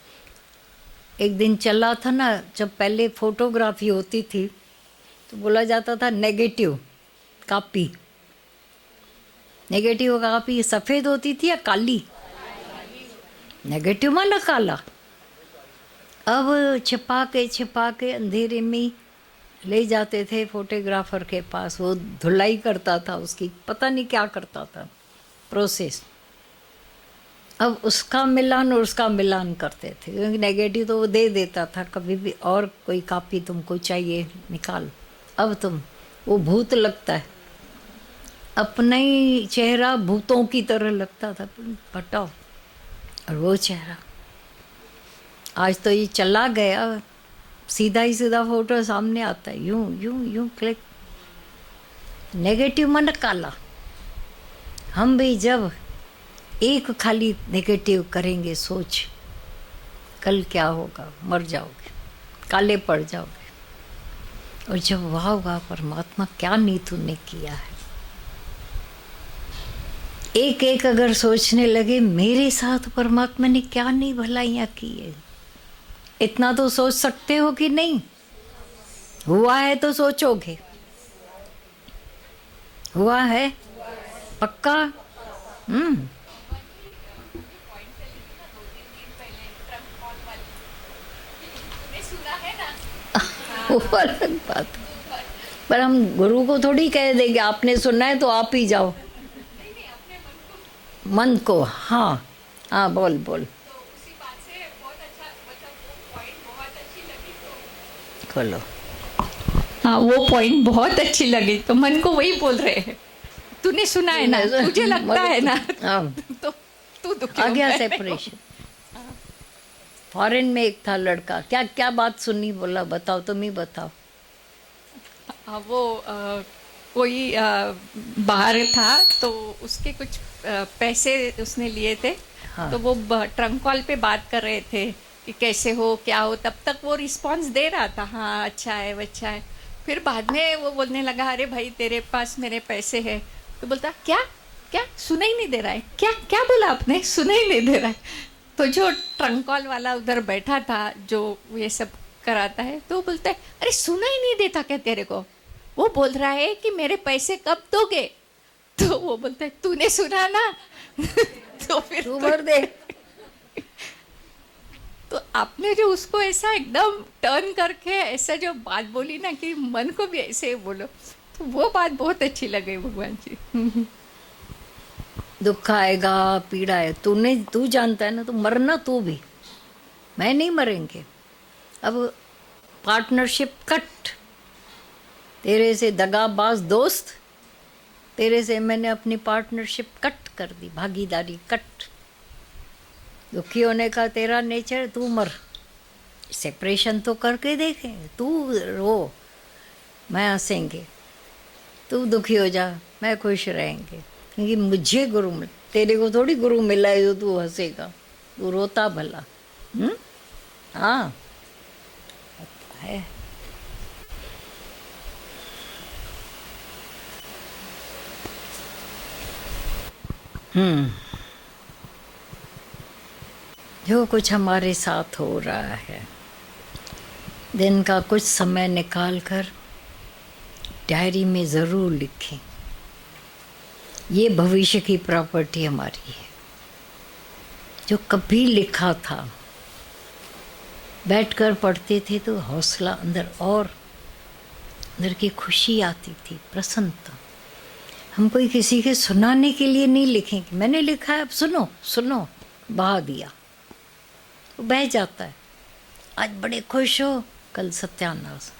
एक दिन चला था ना, जब पहले फोटोग्राफी होती थी तो बोला जाता था नेगेटिव कापी। नेगेटिव कापी सफ़ेद होती थी या काली? नेगेटिव माना काला। अब छिपा के अंधेरे में ले जाते थे फोटोग्राफर के पास, वो धुलाई करता था उसकी, पता नहीं क्या करता था प्रोसेस। अब उसका मिलान और उसका मिलान करते थे, क्योंकि नेगेटिव तो वो दे देता था कभी भी, और कोई कापी तुमको चाहिए निकाल। अब तुम वो भूत लगता है, अपना ही चेहरा भूतों की तरह लगता था, हटाओ। और वो चेहरा आज तो ये चला गया, सीधा ही सीधा फोटो सामने आता है, यूं यूं यूं क्लिक। नेगेटिव मन काला। हम भी जब एक खाली नेगेटिव करेंगे सोच, कल क्या होगा, मर जाओगे, काले पड़ जाओगे। और जब वाह वाह परमात्मा क्या नहीं तूने किया है, एक एक अगर सोचने लगे मेरे साथ परमात्मा ने क्या नहीं भलाइयाँ की है, इतना तो सोच सकते हो कि नहीं? हुआ है तो सोचोगे, हुआ है पक्का? वो अलग बात है। पर हम गुरु को थोड़ी कह देंगे आपने सुना है तो आप ही जाओ। मन को, हाँ हाँ, बोल बोल, खोलो। हाँ, वो पॉइंट बहुत अच्छी लगी, तो मन को वही बोल रहे हैं। तूने सुना है ना, तुझे लगता है ना, तो तू दुखी आ हो गया गया। सेपरेशन। फॉरेन में एक था लड़का, क्या क्या बात सुनी, बोला बताओ, तुम ही बताओ। वो कोई बाहर था, तो उसके कुछ पैसे उसने लिए थे। हाँ। तो वो ट्रंक कॉल पे बात कर रहे थे कि कैसे हो, क्या हो। तब तक वो रिस्पांस दे रहा था, हाँ अच्छा है, वो अच्छा है। फिर बाद में वो बोलने लगा, अरे भाई तेरे पास मेरे पैसे हैं। तो बोलता, क्या क्या सुना ही नहीं दे रहा है, क्या क्या बोला आपने, सुना ही नहीं दे रहा है। तो जो ट्रंक कॉल वाला उधर बैठा था, जो ये सब कराता है, तो बोलता है, अरे सुना ही नहीं देता क्या तेरे को? वो बोल रहा है कि मेरे पैसे कब दोगे? तो वो बोलता है, तूने सुना ना? तो फिर तू भर दे। तो आपने जो उसको ऐसा एकदम टर्न करके ऐसा जो बात बोली ना, कि मन को भी ऐसे बोलो, तो वो बात बहुत अच्छी लगी भगवान जी। दुख आएगा, पीड़ा है, तू जानता है ना, तो मरना तू भी, मैं नहीं मरेंगे। अब पार्टनरशिप कट, तेरे से दगाबाज दोस्त, तेरे से मैंने अपनी पार्टनरशिप कट कर दी, भागीदारी कट। दुखी होने का तेरा नेचर, तू मर, सेपरेशन तो करके देखे। तू रो, मैं हंसेंगे, तू दुखी हो जा, मैं खुश रहेंगे। क्योंकि मुझे गुरु मिला, तेरे को थोड़ी गुरु मिला है जो तू हंसेगा, तू रोता भला। हाँ है। जो कुछ हमारे साथ हो रहा है, दिन का कुछ समय निकाल कर डायरी में ज़रूर लिखें। ये भविष्य की प्रॉपर्टी हमारी है। जो कभी लिखा था, बैठकर पढ़ते थे तो हौसला अंदर, और अंदर की खुशी आती थी, प्रसन्नता। हम कोई किसी के सुनाने के लिए नहीं लिखेंगे, मैंने लिखा है अब सुनो सुनो, बहा दिया, वो बह जाता है। आज बड़े खुश हो, कल सत्यानाश।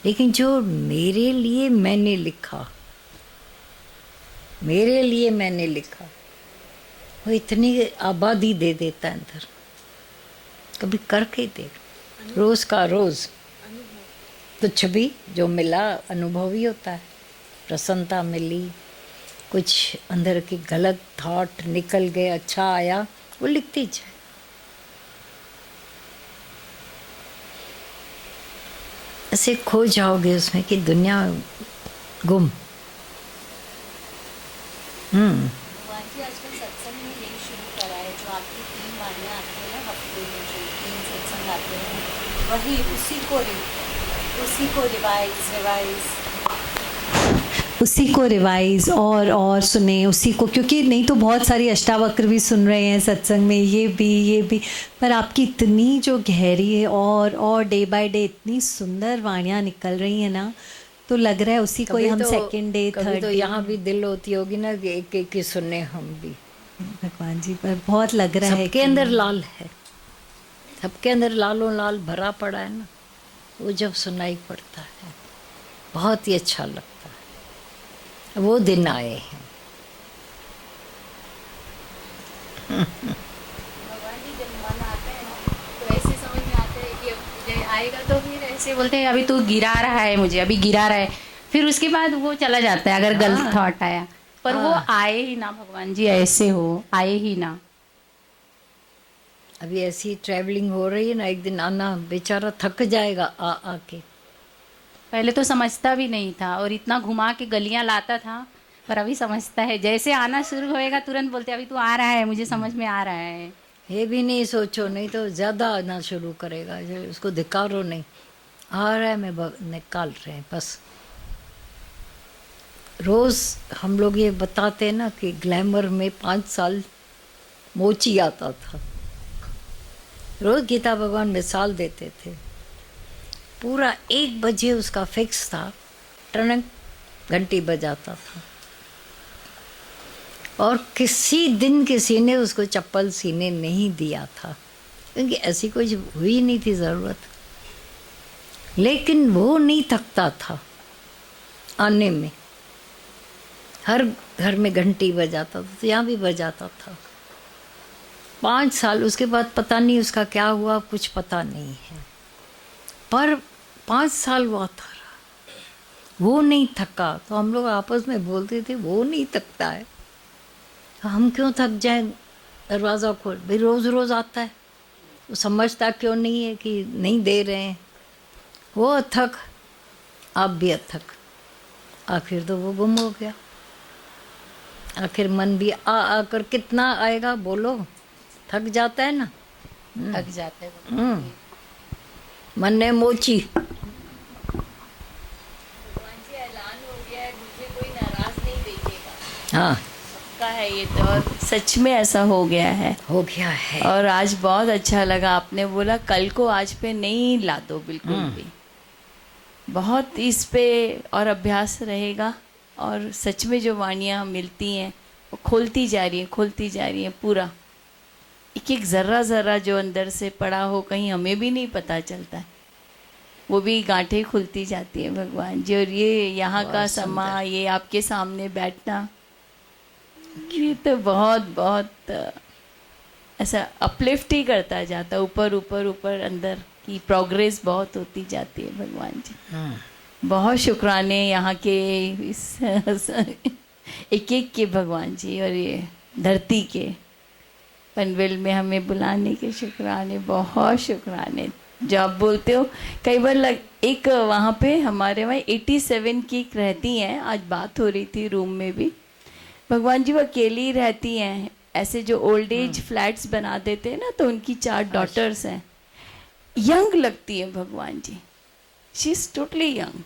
लेकिन जो मेरे लिए मैंने लिखा, मेरे लिए मैंने लिखा, वो इतनी आबादी दे देता है अंदर। कभी करके देख, रोज का रोज कुछ भी जो मिला अनुभव ही होता है। प्रसन्नता मिली, कुछ अंदर के गलत थॉट निकल गए, अच्छा आया, वो लिखती जाए। ऐसे खो जाओगे उसमें कि दुनिया गुम। भगवान जी आजकल सत्संग में यही शुरू करा है, जो आपकी 3 वाणियाँ आती है ना हफ्ते में, जो 3 सत्संग आते हैं, वही उसी को रिवाइज और सुने उसी को, क्योंकि नहीं तो बहुत सारी अष्टावक्र भी सुन रहे हैं सत्संग में, ये भी, पर आपकी इतनी जो गहरी है, और डे बाय डे इतनी सुंदर वाणियाँ निकल रही है ना, तो लग रहा है उसी को ही हम सेकंड डे, थर्ड तो डे। यहाँ भी दिल होती होगी ना कि एक एक की सुने हम भी। भगवान जी, पर बहुत लग रहा है सबके अंदर लाल है, सबके अंदर लालों लाल भरा पड़ा है ना, वो जब सुनाई पड़ता है बहुत ही अच्छा लगता है। वो दिन आए हैं। भगवान जी जब मन आता है ना, तो ऐसे समझ में आता है कि अब आएगा, तो फिर ऐसे बोलते हैं अभी तू गिरा रहा है मुझे, अभी गिरा रहा है, फिर उसके बाद वो चला जाता है अगर गलत थॉट आया, पर वो आए ही ना भगवान जी, ऐसे हो आए ही ना। अभी ऐसी ट्रैवलिंग हो रही है ना, एक दिन आना बेचारा थक जाएगा आके। पहले तो समझता भी नहीं था और इतना घुमा के गलियां लाता था, पर अभी समझता है। जैसे आना शुरू होएगा तुरंत बोलते अभी तू आ रहा है, मुझे समझ में आ रहा है। ये भी नहीं सोचो, नहीं तो ज़्यादा आना शुरू करेगा। उसको धिकारो नहीं, आ रहा है, मैं निकाल रहे हैं बस। रोज़ हम लोग ये बताते हैं ना कि ग्लैमर में 5 साल मोची आता था। रोज़ गीता भगवान मिसाल देते थे, पूरा 1 बजे उसका फिक्स था, टनक घंटी बजाता था। और किसी दिन किसी ने उसको चप्पल सीने नहीं दिया था, क्योंकि ऐसी कोई हुई नहीं थी ज़रूरत। लेकिन वो नहीं थकता था आने में। हर घर में घंटी बजाता था, तो यहाँ भी बजाता था। 5 साल उसके बाद पता नहीं उसका क्या हुआ, कुछ पता नहीं है, पर 5 साल वो आता रहा, वो नहीं थका। तो हम लोग आपस में बोलते थे वो नहीं थकता है, तो हम क्यों थक जाएं? दरवाज़ा खोल, भाई रोज़ रोज़ आता है, वो समझता क्यों नहीं है कि नहीं दे रहे हैं। वो अथक, आप भी अथक। आखिर तो वो गुम हो गया। आखिर मन भी आकर कितना आएगा, बोलो, थक जाता है ना। थक जाते हैं। मन ने मोची। भगवान जी ऐलान हो गया है, मुझे कोई नाराज नहीं देखेगा। हाँ, का है ये तो, और सच में ऐसा हो गया है। हो गया है। और आज बहुत अच्छा लगा, आपने बोला कल को आज पे नहीं ला दो बिल्कुल भी। बहुत इस पे और अभ्यास रहेगा, और सच में जो वाणियाँ मिलती हैं वो खोलती जा रही हैं पूरा। एक एक ज़र्रा ज़र्रा जो अंदर से पड़ा हो, कहीं हमें भी नहीं पता चलता है, वो भी गांठें खुलती जाती है भगवान जी। और ये यहाँ का समा, ये आपके सामने बैठना, ये तो बहुत बहुत ऐसा अपलिफ्ट ही करता जाता, ऊपर ऊपर ऊपर अंदर की प्रोग्रेस बहुत होती जाती है भगवान जी। बहुत शुक्राने यहाँ के इस एक एक के भगवान जी, और ये धरती के पनवेल में हमें बुलाने के शुक्राने, बहुत शुक्राने। जो आप बोलते हो कई बार एक वहाँ पे हमारे वहाँ 87 की एक रहती हैं, आज बात हो रही थी रूम में भी, भगवान जी वो अकेली रहती हैं। ऐसे जो ओल्ड एज फ्लैट्स बना देते हैं ना, तो उनकी 4 डॉटर्स हैं, यंग लगती है भगवान जी, शी इज़ टोटली यंग।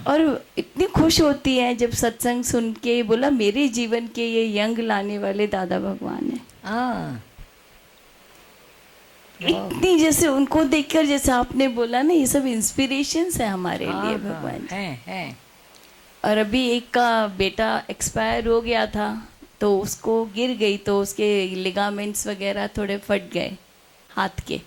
और इतनी खुश होती है जब सत्संग सुन के, बोला मेरे जीवन के ये यंग लाने वाले दादा भगवान हैं। इतनी जैसे उनको देखकर, जैसे आपने बोला ना, ये सब इंस्पिरेशंस है हमारे लिए भगवान जी। हैं। और अभी एक का बेटा एक्सपायर हो गया था, तो उसको गिर गई, तो उसके लिगामेंट्स वगैरह थोड़े फट गए हाथ के,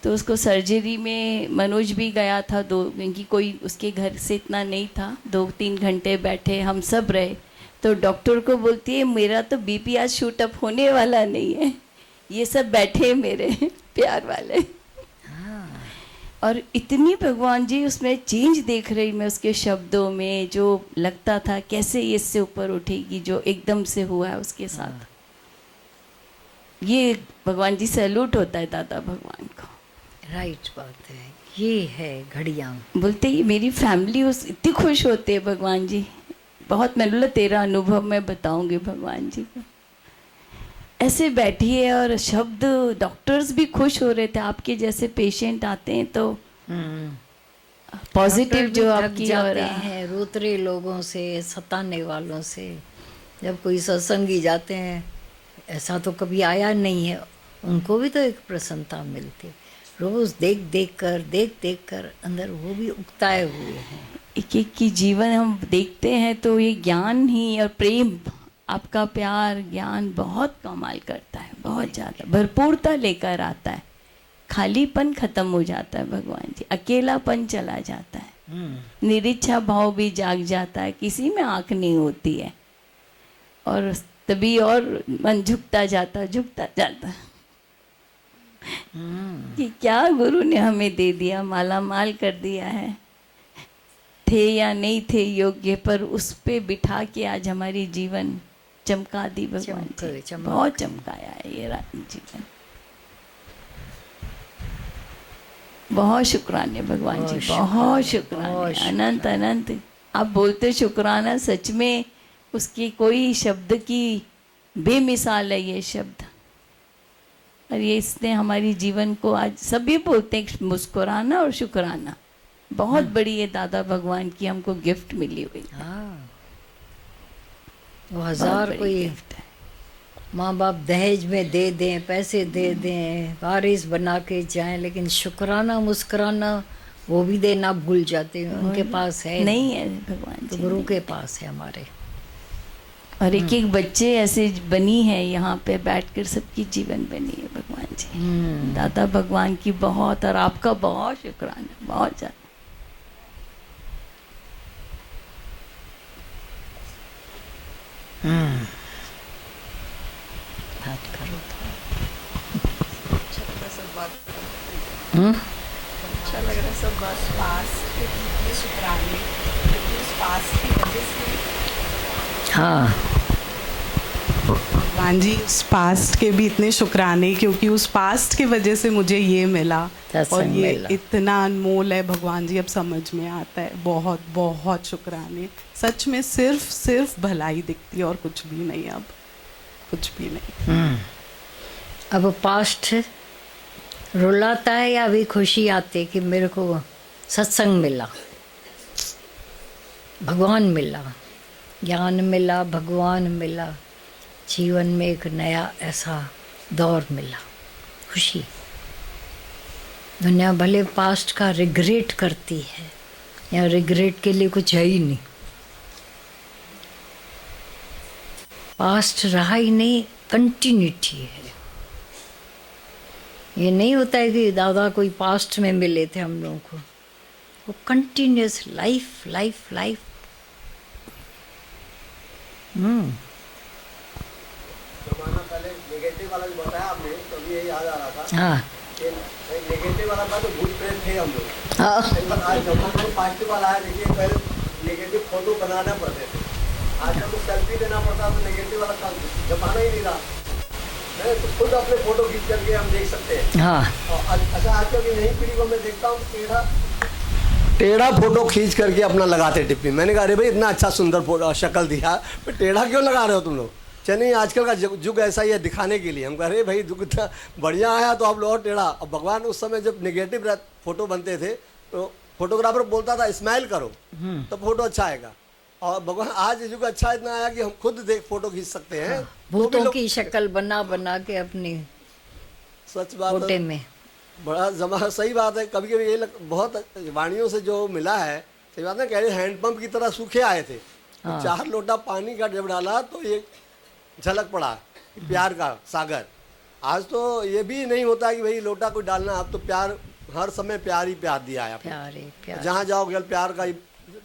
तो उसको सर्जरी में मनोज भी गया था, क्योंकि कोई उसके घर से इतना नहीं था, 2-3 घंटे बैठे, हम सब रहे। तो डॉक्टर को बोलती है मेरा तो बीपी आज शूट अप होने वाला नहीं है, ये सब बैठे मेरे प्यार वाले। और इतनी भगवान जी उसमें चेंज देख रही मैं उसके शब्दों में, जो लगता था कैसे ये इससे ऊपर उठेगी, जो एकदम से हुआ है उसके साथ। ये भगवान जी सैल्यूट होता है दादा भगवान को। राइट बात है, ये है घड़ियाँ। बोलते ही मेरी फैमिली उस इतनी खुश होती है भगवान जी, बहुत। मैंने बोला तेरा अनुभव मैं बताऊंगी भगवान जी को। ऐसे बैठी है और शब्द, डॉक्टर्स भी खुश हो रहे थे, आपके जैसे पेशेंट आते हैं तो पॉजिटिव जो आपकी जाते हैं रोतरे लोगों से, सताने वालों से। जब कोई सत्संगी जाते हैं, ऐसा तो कभी आया नहीं है, उनको भी तो एक प्रसन्नता मिलती। रोज देख देख कर अंदर वो भी उकताए हुए हैं। एक एक की जीवन हम देखते हैं तो ये ज्ञान ही और प्रेम, आपका प्यार ज्ञान बहुत कमाल करता है, बहुत ज़्यादा भरपूरता लेकर आता है। खालीपन खत्म हो जाता है भगवान जी, अकेलापन चला जाता है, निरीच्छा भाव भी जाग जाता है, किसी में आँख नहीं होती है, और तभी और मन झुकता जाता कि क्या गुरु ने हमें दे दिया, माला माल कर दिया है। थे या नहीं थे योग्य, पर उस पे बिठा के आज हमारी जीवन चमका दी भगवान जी। बहुत चमकाया है ये जीवन। बहुत शुक्राने भगवान जी, बहुत शुक्राने, अनंत अनंत। आप बोलते शुक्राना, सच में उसकी कोई शब्द की बेमिसाल है ये शब्द। और ये इसने हमारी जीवन को आज सभी बोलते हैं मुस्कुराना और शुक्राना। बहुत बड़ी ये दादा भगवान की हमको गिफ्ट मिली हुई। वो हजार कोई माँ बाप दहेज में दे दें, पैसे दे दें, वारिस बना के जाएं, लेकिन शुक्राना मुस्कुराना वो भी देना भूल जाते हैं। उनके पास है नहीं है भगवान तो गुरु के पास है हमारे। और एक एक बच्चे ऐसे बनी है यहाँ पे बैठकर, सबकी जीवन बनी है भगवान जी। दादा भगवान की बहुत, और आपका बहुत शुक्राना, बहुत ज़्यादा। बात करो अच्छा लग रहा है सब बात। पास के शुक्राने, उस पास की वजह से। हाँ भगवान जी, उस पास्ट के भी इतने शुक्राने, क्योंकि उस पास्ट की वजह से मुझे ये मिला, और ये इतना अनमोल है भगवान जी, अब समझ में आता है। बहुत बहुत शुक्राने। सच में सिर्फ भलाई दिखती है और कुछ भी नहीं, अब कुछ भी नहीं। अब पास्ट रुलाता है या अभी खुशी आती है कि मेरे को सत्संग मिला, भगवान मिला, ज्ञान मिला, भगवान मिला, जीवन में एक नया ऐसा दौर मिला, खुशी। दुनिया भले पास्ट का रिग्रेट करती है, या रिग्रेट के लिए कुछ है ही नहीं। पास्ट रहा ही नहीं, कंटिन्यूटी है। ये नहीं होता है कि दादा कोई पास्ट में मिले थे हम लोगों को, वो कंटिन्यूस लाइफ लाइफ लाइफ। पहले नेगेटिव वाला जो बताया आपने, तो अभी यही याद आ रहा था। हाँ, नेगेटिव वाला था तो भूत प्रेत थे हम लोग। आज जमाना तो पॉजिटिव वाला है। देखिए पहले नेगेटिव फोटो बनाना पड़ते थे, आजकल तो सेल्फी लेना पड़ता, तो नेगेटिव वाला काम जमाना ही नहीं रहा। तो खुद अपने फोटो खींच करके हम देख सकते हैं। हाँ। अच्छा, आजकल की नई पीढ़ी को मैं देखता हूँ टेढ़ा फोटो खींच करके अपना लगाते टिप्पणी। मैंने कहा अरे भाई इतना अच्छा सुंदर फोटो शक्ल दिया, फिर टेढ़ा क्यों लगा रहे हो तुम लोग? चलिए आजकल का युग ऐसा ही है दिखाने के लिए। हम कह रहे भाई युग इतना बढ़िया आया तो आप लोग और टेढ़ा। अब भगवान उस समय जब नेगेटिव फोटो बनते थे तो फोटोग्राफर बोलता था स्माइल करो तो फोटो अच्छा आएगा। और भगवान आज युग अच्छा इतना आया कि हम खुद देख फोटो खींच सकते हैं। भूतों की शक्ल बना बना के अपनी सच बात फोटे में बड़ा जमा। सही बात है। कभी कभी ये बहुत वाणियों से जो मिला है, सही बात है, कह रहे हैंडपंप की तरह सूखे आए थे। 4 लोटा पानी का जब डाला तो ये झलक पड़ा प्यार का सागर। आज तो ये भी नहीं होता कि भाई लोटा कोई डालना, अब तो प्यार हर समय प्यार ही प्यार दिया है। प्यार जहाँ जाओ केवल प्यार का ही,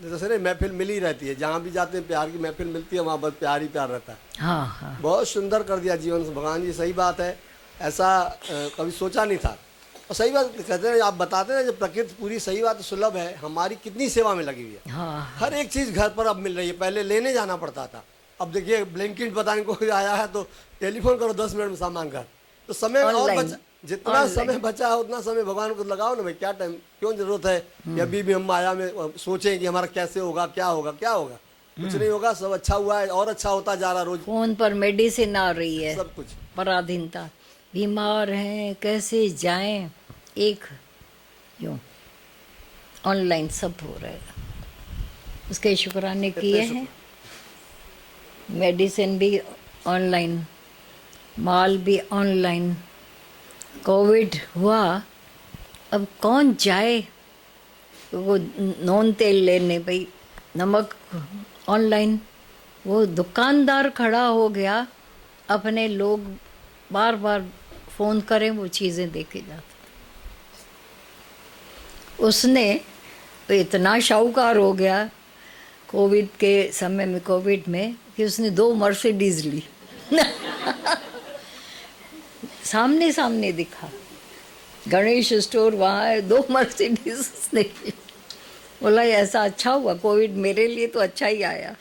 जैसे ना महफिल मिली रहती है, जहाँ भी जाते हैं प्यार की महफिल मिलती है, वहाँ बस प्यार ही प्यार रहता है। हाँ। बहुत सुंदर कर दिया जीवन से भगवान जी। सही बात है, ऐसा कभी सोचा नहीं था। और सही बात कहते हैं, आप बताते हैं जब प्रकृति पूरी, सही बात सुलभ है, हमारी कितनी सेवा में लगी हुई है। हाँ। हर एक चीज़ घर पर अब मिल रही है, पहले लेने जाना पड़ता था। अब देखिए ब्लिंकिट बताने को आया है तो टेलीफोन करो 10 मिनट में सामान घर। तो समय और बचा, जितना समय बचा है उतना समय भगवान को लगाओ ना भाई। क्या टाइम, क्यों जरूरत है कि अभी भी हम माया में सोचें कि हमारा कैसे होगा, क्या होगा, क्या होगा? कुछ नहीं होगा, सब अच्छा हुआ है और अच्छा होता जा रहा। रोज फोन पर मेडिसिन आ रही है, सब कुछ पराधीनता, बीमार हैं कैसे जाएं, एक यूँ ऑनलाइन सब हो रहा है। उसके शुक्राने किए हैं। मेडिसिन भी ऑनलाइन, माल भी ऑनलाइन। कोविड हुआ, अब कौन जाए वो नॉन तेल लेने, भाई नमक ऑनलाइन। वो दुकानदार खड़ा हो गया, अपने लोग बार बार फ़ोन करें वो चीज़ें देखे जाते। उसने इतना शाहूकार हो गया कोविड के समय में, कोविड में, कि उसने 2 मर्सिडीज ली। सामने सामने दिखा, गणेश स्टोर वहाँ है, 2 मर्सिडीज उसने ली। बोला ऐसा अच्छा हुआ, कोविड मेरे लिए तो अच्छा ही आया।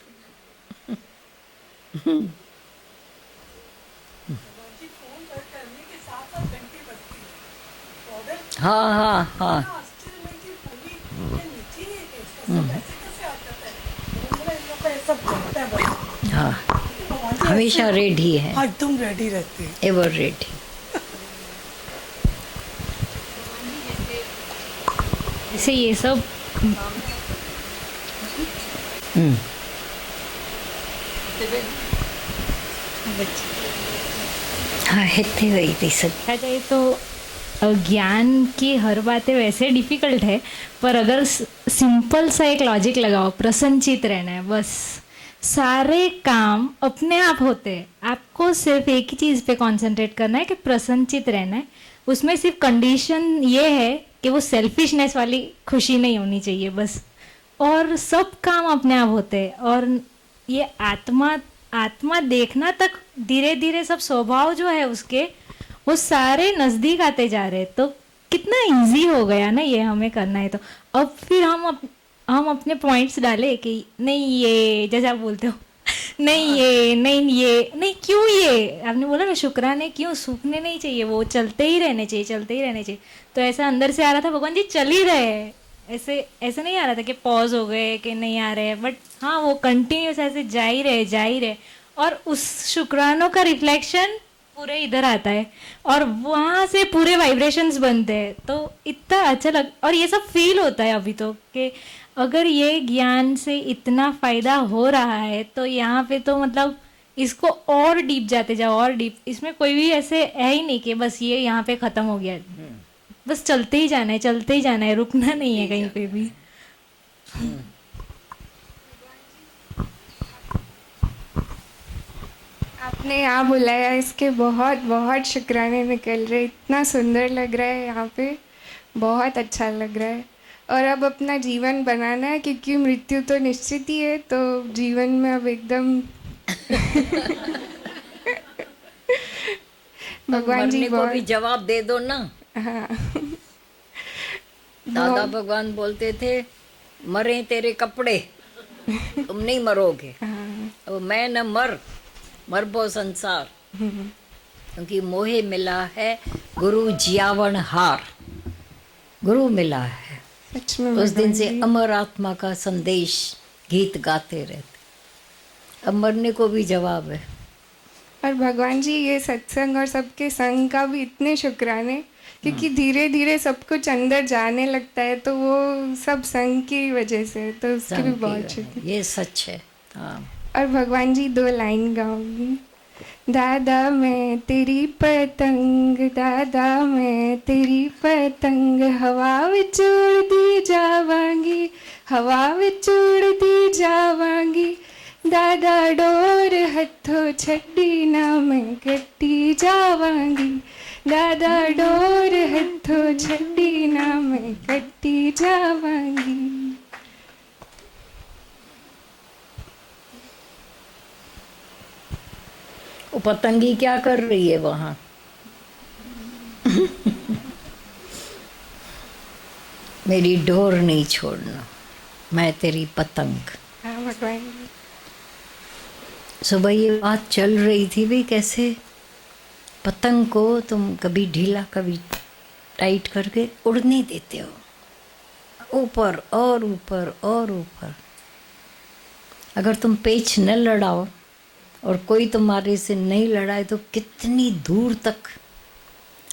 हाँ हाँ हाँ। हाँ, हमेशा रेडी है, एकदम रेडी रहते हैं, एवर रेडी। जैसे ये सब हाँ हिते वही थी सब। देखा जाए तो ज्ञान की हर बातें वैसे डिफ़िकल्ट है, पर अगर सिंपल सा एक लॉजिक लगाओ, प्रसन्नचित रहना है बस, सारे काम अपने आप होते हैं। आपको सिर्फ एक ही चीज़ पे कंसंट्रेट करना है कि प्रसन्नचित रहना है। उसमें सिर्फ कंडीशन ये है कि वो सेल्फिशनेस वाली खुशी नहीं होनी चाहिए बस, और सब काम अपने आप होते हैं। और ये आत्मा देखना तक धीरे धीरे सब स्वभाव जो है उसके वो सारे नज़दीक आते जा रहे हैं। तो कितना इजी हो गया ना ये हमें करना है। तो अब फिर हम अपने पॉइंट्स डाले कि नहीं ये, जैसे आप बोलते हो नहीं ये नहीं क्यों, ये आपने बोला ना शुक्राने क्यों, सूखने नहीं चाहिए, वो चलते ही रहने चाहिए। तो ऐसा अंदर से आ रहा था भगवान जी चल ही रहे हैं, ऐसे नहीं आ रहा था कि पॉज हो गए कि नहीं आ रहे, बट हाँ वो कंटिन्यूस ऐसे जा ही रहे। और उस शुक्रानों का रिफ्लेक्शन पूरे इधर आता है और वहाँ से पूरे वाइब्रेशंस बनते हैं। तो इतना अच्छा और ये सब फील होता है अभी तो कि अगर ये ज्ञान से इतना फ़ायदा हो रहा है तो यहाँ पे तो मतलब इसको और डीप जाते जाओ, और डीप। इसमें कोई भी ऐसे है ही नहीं कि बस ये यहाँ पे ख़त्म हो गया, बस चलते ही जाना है, रुकना नहीं है कहीं पे भी। आपने यहाँ बुलाया, इसके बहुत बहुत शुक्राने निकल रहे। इतना सुंदर लग रहा है यहाँ पे, बहुत अच्छा लग रहा है। और अब अपना जीवन बनाना है क्योंकि मृत्यु तो निश्चित ही है, तो जीवन में अब एकदम भगवान जी को भी जवाब दे दो ना। हाँ दादा भगवान बोलते थे मरे तेरे कपड़े, तुम नहीं मरोगे। अब मैं न मरबो संसार, क्योंकि मोहे मिला है गुरु जियावन हार। गुरु मिला है, सच में उस दिन से अमर आत्मा का संदेश गीत गाते रहते। अब मरने को भी जवाब है। और भगवान जी ये सत्संग और सबके संग का भी इतने शुक्राने, क्योंकि धीरे धीरे सब कुछ अंदर जाने लगता है, तो वो सब संग की वजह से, तो उसकी भी बहुत शुक्र। ये सच है। हाँ। और भगवान जी 2 लाइन गाऊंगी। दादा मैं तेरी पतंग, दादा मैं तेरी पतंग, हवा विच उड़दी जावांगी, हवा विच उड़दी जावांगी। दादा डोर हथों छड्डी ना मैं कट्टी जावांगी, दादा डोर हथों छड्डी ना मैं कट्टी जावांगी। वो पतंगी क्या कर रही है वहाँ? मेरी डोर नहीं छोड़ना, मैं तेरी पतंग। हाँ भगवान। सुबह ये बात चल रही थी भी, कैसे पतंग को तुम कभी ढीला कभी टाइट करके उड़ने देते हो, ऊपर और ऊपर और ऊपर। अगर तुम पेच न लड़ाओ और कोई तुम्हारे से नहीं लड़ाए तो कितनी दूर तक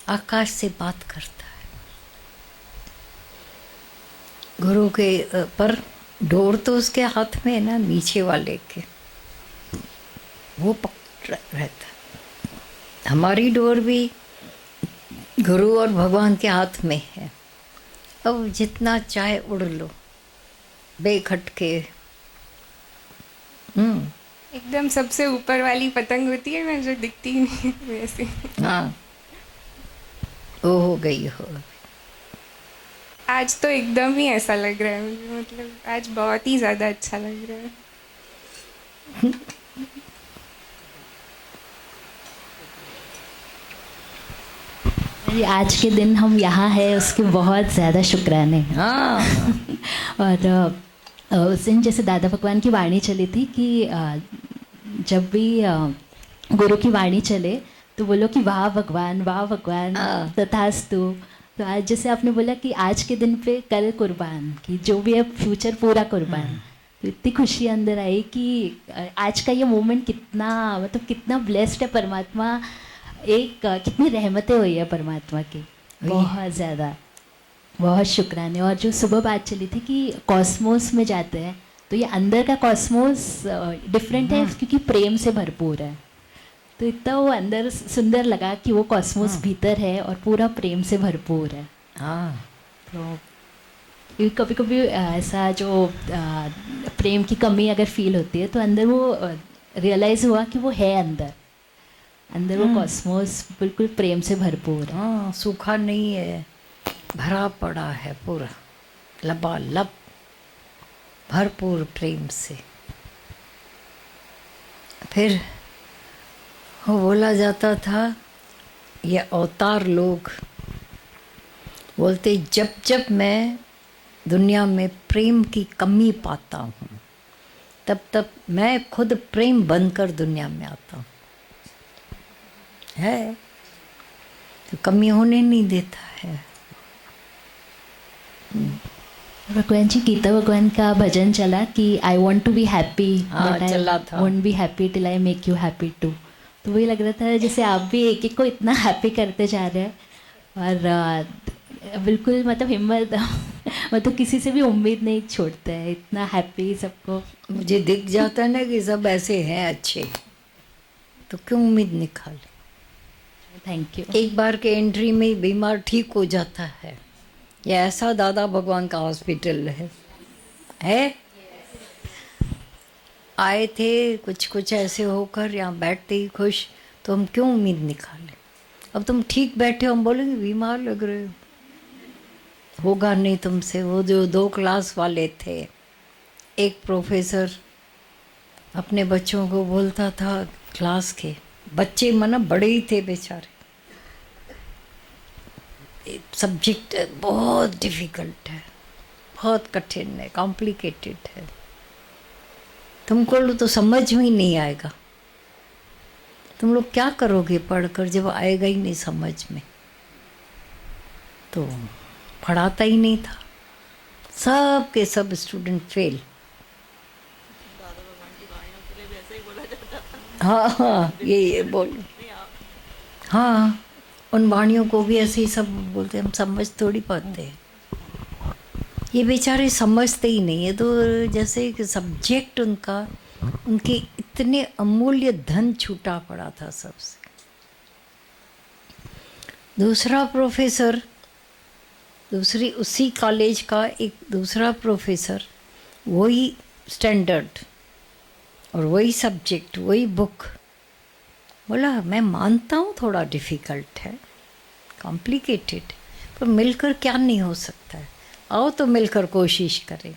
आकाश से बात करता है। गुरु के पर डोर तो उसके हाथ में है ना, नीचे वाले के, वो पकड़ रहता। हमारी डोर भी गुरु और भगवान के हाथ में है। अब जितना चाहे उड़ लो बेखटके। एकदम सबसे ऊपर वाली पतंग होती है ना, जो दिखती नहीं वैसे। हाँ, वो हो गई हो। आज तो एकदम ही ऐसा लग रहा है मुझे, मतलब आज बहुत ही ज़्यादा अच्छा लग रहा है। ये आज के दिन हम यहाँ हैं उसके बहुत ज़्यादा शुक्राने हैं। हाँ और उस दिन जैसे दादा भगवान की वाणी चली थी कि जब भी गुरु की वाणी चले तो बोलो कि वाह भगवान तथास्तु। तो आज जैसे आपने बोला कि आज के दिन पे कल कुर्बान, कि जो भी है फ्यूचर पूरा कुर्बान, तो इतनी खुशी अंदर आई कि आज का ये मोमेंट कितना मतलब कितना ब्लेस्ड है परमात्मा, एक कितनी रहमतें हुई है परमात्मा की, बहुत ज़्यादा, बहुत शुक्राने। और जो सुबह बात चली थी कि कॉस्मोस में जाते हैं तो ये अंदर का कॉस्मोस डिफरेंट है क्योंकि प्रेम से भरपूर है, तो इतना वो अंदर सुंदर लगा कि वो कॉस्मोस भीतर है और पूरा प्रेम से भरपूर है। हाँ तो कभी कभी ऐसा जो प्रेम की कमी अगर फील होती है तो अंदर वो रियलाइज़ हुआ कि वो है अंदर वो कॉस्मोस बिल्कुल प्रेम से भरपूर है। हाँ, सूखा नहीं है, भरा पड़ा है पूरा, लबालब भरपूर प्रेम से। फिर वो बोला जाता था, ये अवतार लोग बोलते, जब जब मैं दुनिया में प्रेम की कमी पाता हूँ तब तब मैं खुद प्रेम बनकर दुनिया में आता हूँ। है तो कमी होने नहीं देता है। भगवान जी, गीता भगवान का भजन चला कि I want to be happy but I चला था। Want be happy till I make you happy too. तो वही लग रहा था जैसे आप भी एक एक को इतना हैप्पी करते जा रहे हैं और बिल्कुल मतलब हिम्मत मतलब किसी से भी उम्मीद नहीं छोड़ते हैं, इतना हैप्पी सबको। मुझे दिख जाता है ना कि सब ऐसे हैं अच्छे, तो क्यों उम्मीद निकाले। Thank you. एक बार के एंट्री में ही बीमार ठीक हो जाता है। ये ऐसा दादा भगवान का हॉस्पिटल है? आए थे कुछ ऐसे होकर यहाँ बैठते ही खुश, तो हम क्यों उम्मीद निकालें। अब तुम ठीक बैठे हो, हम बोलेंगे बीमार लग रहे हो, होगा नहीं तुमसे। वो जो 2 क्लास वाले थे, एक प्रोफेसर अपने बच्चों को बोलता था, क्लास के बच्चे माना बड़े ही थे बेचारे, सब्जेक्ट बहुत डिफ़िकल्ट है, बहुत कठिन है, कॉम्प्लिकेटेड है, तुमको तो समझ में ही नहीं आएगा। तुम लोग क्या करोगे पढ़कर जब आएगा ही नहीं समझ में। तो पढ़ाता ही नहीं था, सब के सब स्टूडेंट फेल। हाँ ये बोल, हाँ उन वाणियों को भी ऐसे ही सब बोलते, हम समझ थोड़ी पाते हैं। ये बेचारे समझते ही नहीं है। तो जैसे कि सब्जेक्ट उनके इतने अमूल्य धन छूटा पड़ा था सबसे। दूसरा प्रोफेसर, उसी कॉलेज का एक दूसरा प्रोफेसर, वही स्टैंडर्ड और वही सब्जेक्ट, वही बुक, बोला मैं मानता हूँ थोड़ा डिफ़िकल्ट है, कॉम्प्लिकेटेड, पर मिलकर क्या नहीं हो सकता है। आओ तो मिलकर कोशिश करें,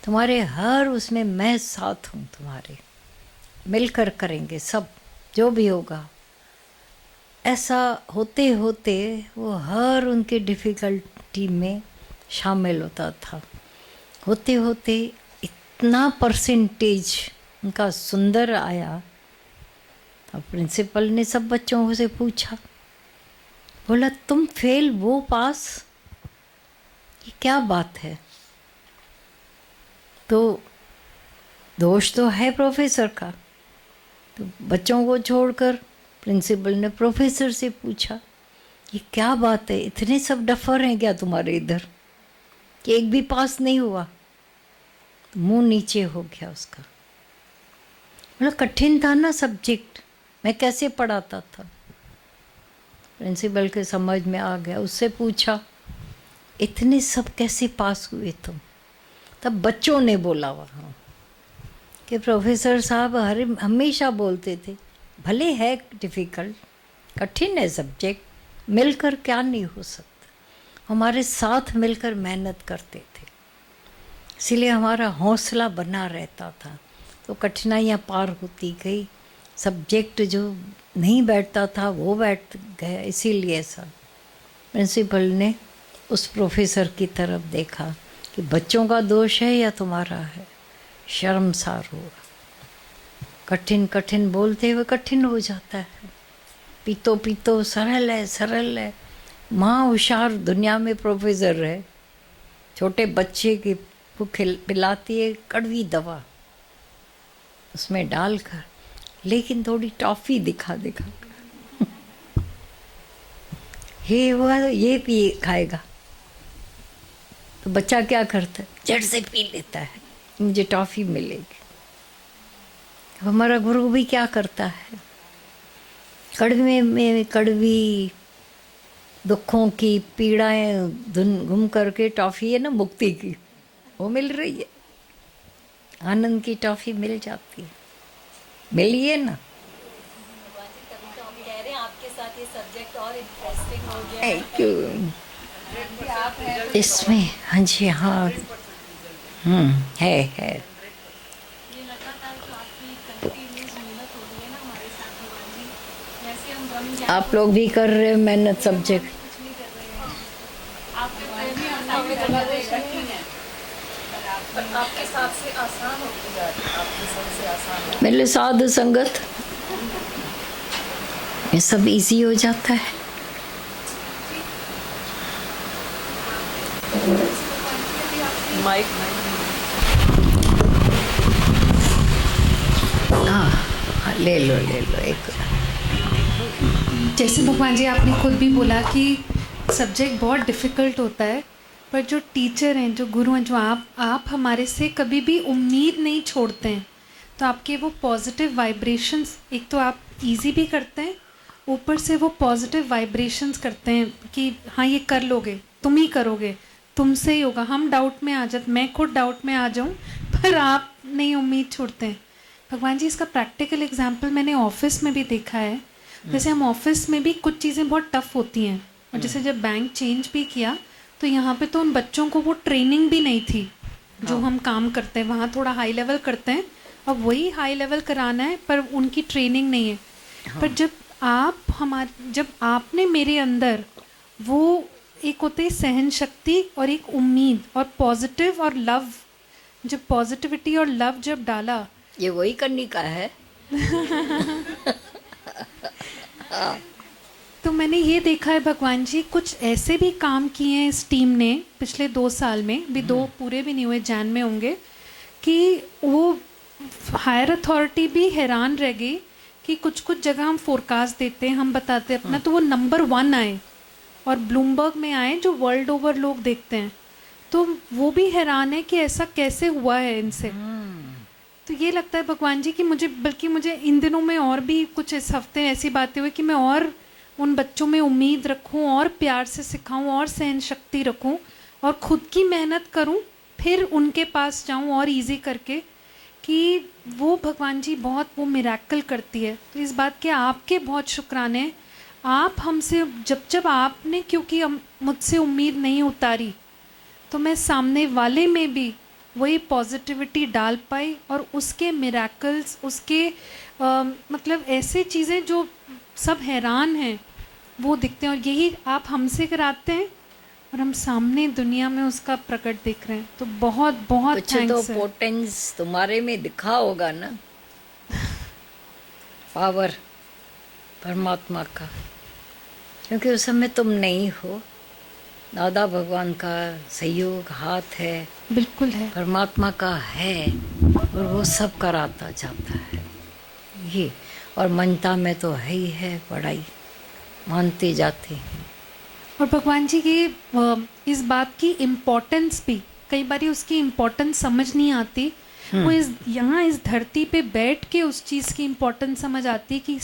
तुम्हारे हर उसमें मैं साथ हूँ तुम्हारे, मिलकर करेंगे सब जो भी होगा। ऐसा होते होते वो हर उनके डिफ़िकल्टी में शामिल होता था। होते होते इतना परसेंटेज उनका सुंदर आया। अब प्रिंसिपल ने सब बच्चों से पूछा, बोला तुम फेल वो पास, ये क्या बात है। तो दोष तो है प्रोफेसर का। तो बच्चों को छोड़कर प्रिंसिपल ने प्रोफेसर से पूछा, ये क्या बात है, इतने सब डफर हैं क्या तुम्हारे इधर कि एक भी पास नहीं हुआ। तो मुंह नीचे हो गया उसका। बोला कठिन था ना सब्जेक्ट, मैं कैसे पढ़ाता था। प्रिंसिपल के समझ में आ गया। उससे पूछा, इतने सब कैसे पास हुए तुम। तब बच्चों ने बोला वहाँ कि प्रोफेसर साहब हमेशा बोलते थे, भले है डिफ़िकल्ट, कठिन है सब्जेक्ट, मिलकर क्या नहीं हो सकता। हमारे साथ मिलकर मेहनत करते थे, इसीलिए हमारा हौसला बना रहता था। तो कठिनाइयाँ पार होती गई, सब्जेक्ट जो नहीं बैठता था वो बैठ गया, इसीलिए ऐसा। प्रिंसिपल ने उस प्रोफेसर की तरफ देखा कि बच्चों का दोष है या तुम्हारा है। शर्मसार हुआ। कठिन कठिन बोलते हुए कठिन हो जाता है। पीतो पीतो सरल है, सरल है। माँ होशियार दुनिया में प्रोफेसर है, छोटे बच्चे की को पिलाती है कड़वी दवा उसमें डालकर, लेकिन थोड़ी टॉफ़ी दिखा दिखा ये हुआ ये पी खाएगा, तो बच्चा क्या करता है, झट से पी लेता है, मुझे टॉफ़ी मिलेगी। हमारा गुरु भी क्या करता है, कड़वे में कड़वी दुखों की पीड़ाएं घूम करके टॉफ़ी है ना मुक्ति की, वो मिल रही है, आनंद की टॉफ़ी मिल जाती है, मिली है ना। आपके साथ ये सब्जेक्ट और इंटरेस्टिंग हो गया है। इसमें हाँ जी हाँ है। आप लोग भी कर रहे हो मेहनत सब्जेक्ट। आपके साथ से आसान होती जा रही है, आपके साथ से आसान। मेरे साधु संगत ये सब इजी हो जाता है। माइक हाँ ले लो एक। जैसे भगवान जी आपने खुद भी बोला कि सब्जेक्ट बहुत डिफ़िकल्ट होता है, पर जो टीचर हैं, जो गुरु हैं, जो आप हमारे से कभी भी उम्मीद नहीं छोड़ते हैं, तो आपके वो पॉजिटिव वाइब्रेशंस, एक तो आप इजी भी करते हैं, ऊपर से वो पॉजिटिव वाइब्रेशंस करते हैं कि हाँ ये कर लोगे, तुम ही करोगे, तुमसे ही होगा। हम डाउट में आ जाते, मैं खुद डाउट में आ जाऊँ, पर आप नहीं उम्मीद छोड़ते हैं। भगवान जी इसका प्रैक्टिकल एग्जाम्पल मैंने ऑफिस में भी देखा है। जैसे हम ऑफिस में भी कुछ चीज़ें बहुत टफ होती हैं, और जैसे जब बैंक चेंज भी किया तो यहाँ पे तो उन बच्चों को वो ट्रेनिंग भी नहीं थी जो हम काम करते हैं। वहाँ थोड़ा हाई लेवल करते हैं, अब वही हाई लेवल कराना है, पर उनकी ट्रेनिंग नहीं है। पर जब आपने मेरे अंदर वो एक होते है सहन शक्ति और एक उम्मीद और पॉजिटिव और लव, जब पॉजिटिविटी और लव जब डाला, ये वही करने का है। तो मैंने ये देखा है भगवान जी कुछ ऐसे भी काम किए हैं इस टीम ने पिछले 2 साल में भी, 2 पूरे भी नहीं हुए, जैन में होंगे, कि वो हायर अथॉरिटी भी हैरान रह गई कि कुछ जगह हम फोरकास्ट देते हैं, हम बताते हैं अपना, तो वो नंबर 1 आए और ब्लूमबर्ग में आए जो वर्ल्ड ओवर लोग देखते हैं, तो वो भी हैरान है कि ऐसा कैसे हुआ है इनसे। तो ये लगता है भगवान जी कि मुझे इन दिनों में और भी कुछ इस हफ्ते ऐसी बातें हुई कि मैं और उन बच्चों में उम्मीद रखूं और प्यार से सिखाऊं और सहन शक्ति रखूं और खुद की मेहनत करूं, फिर उनके पास जाऊं और इजी करके, कि वो भगवान जी बहुत वो मिरेकल करती है। तो इस बात के आपके बहुत शुक्राने। आप हमसे जब आपने, क्योंकि मुझसे उम्मीद नहीं उतारी, तो मैं सामने वाले में भी वही पॉजिटिविटी डाल पाई और उसके मिरेकल्स, उसके मतलब ऐसे चीज़ें जो सब हैरान हैं वो दिखते हैं, और यही आप हमसे कराते हैं और हम सामने दुनिया में उसका प्रकट देख रहे हैं। तो बहुत बहुत कुछ तो पोटेंस तुम्हारे में दिखा होगा ना, पावर परमात्मा का, क्योंकि उस समय तुम नहीं हो, दादा भगवान का सहयोग हाथ है, बिल्कुल है, परमात्मा का है, और वो सब कराता जाता है ये। और मनता में तो है ही है, बड़ाई मानते जाते हैं। और भगवान जी की इस बात की इम्पोर्टेंस भी कई बार उसकी इम्पोर्टेंस समझ नहीं आती, वो यहाँ इस धरती पे बैठ के उस चीज़ की इम्पोर्टेंस समझ आती कि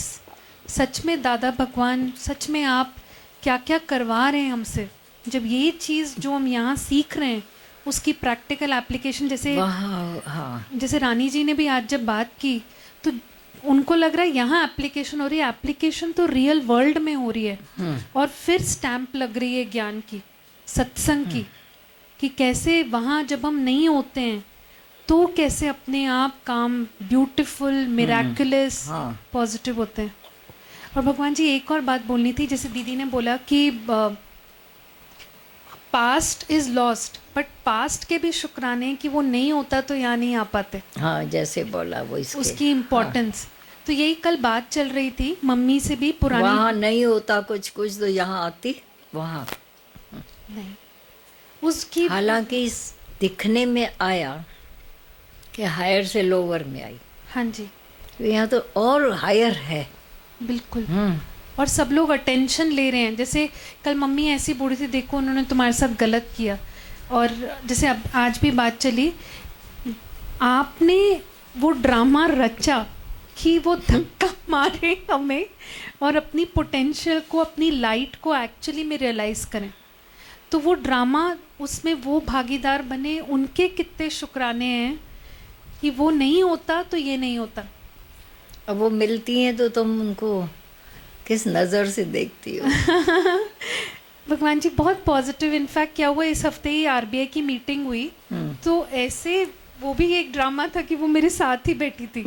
सच में दादा भगवान, सच में आप क्या क्या करवा रहे हैं हमसे। जब ये चीज़ जो हम यहाँ सीख रहे हैं उसकी प्रैक्टिकल एप्लीकेशन, जैसे जैसे रानी जी ने भी आज जब बात की तो उनको लग रहा है यहाँ एप्लीकेशन हो रही है, एप्लीकेशन तो रियल वर्ल्ड में हो रही है, और फिर स्टैंप लग रही है ज्ञान की, सत्संग की, कि कैसे वहाँ जब हम नहीं होते हैं तो कैसे अपने आप काम ब्यूटीफुल, मिराकुलस, पॉजिटिव होते हैं। और भगवान जी एक और बात बोलनी थी, जैसे दीदी ने बोला कि past is lost, but past के भी शुक्राने हैं कि वो नहीं होता तो यहाँ नहीं आ पाते। हाँ, जैसे बोला वो इसके उसकी इम्पोर्टेंस। तो यही कल बात चल रही थी मम्मी से भी पुरानी। वहाँ नहीं होता कुछ कुछ तो यहाँ आती, वहाँ नहीं उसकी। हालांकि दिखने में आया कि हायर से लोअर में आई। हाँ जी, तो यहाँ तो और हायर है। बिल्कुल। और सब लोग अटेंशन ले रहे हैं। जैसे कल मम्मी ऐसी बूढ़ी थी, देखो उन्होंने तुम्हारे साथ गलत किया, और जैसे अब आज भी बात चली, आपने वो ड्रामा रचा कि वो धक्का मारे हमें और अपनी पोटेंशियल को, अपनी लाइट को एक्चुअली में रियलाइज़ करें। तो वो ड्रामा, उसमें वो भागीदार बने, उनके कितने शुक्राने हैं कि वो नहीं होता तो ये नहीं होता। अब वो मिलती हैं तो तुम उनको किस नज़र से देखती हो? भगवान जी बहुत पॉजिटिव। इनफैक्ट क्या हुआ, इस हफ्ते ही आरबीआई की मीटिंग हुई, तो ऐसे वो भी एक ड्रामा था कि वो मेरे साथ ही बैठी थी।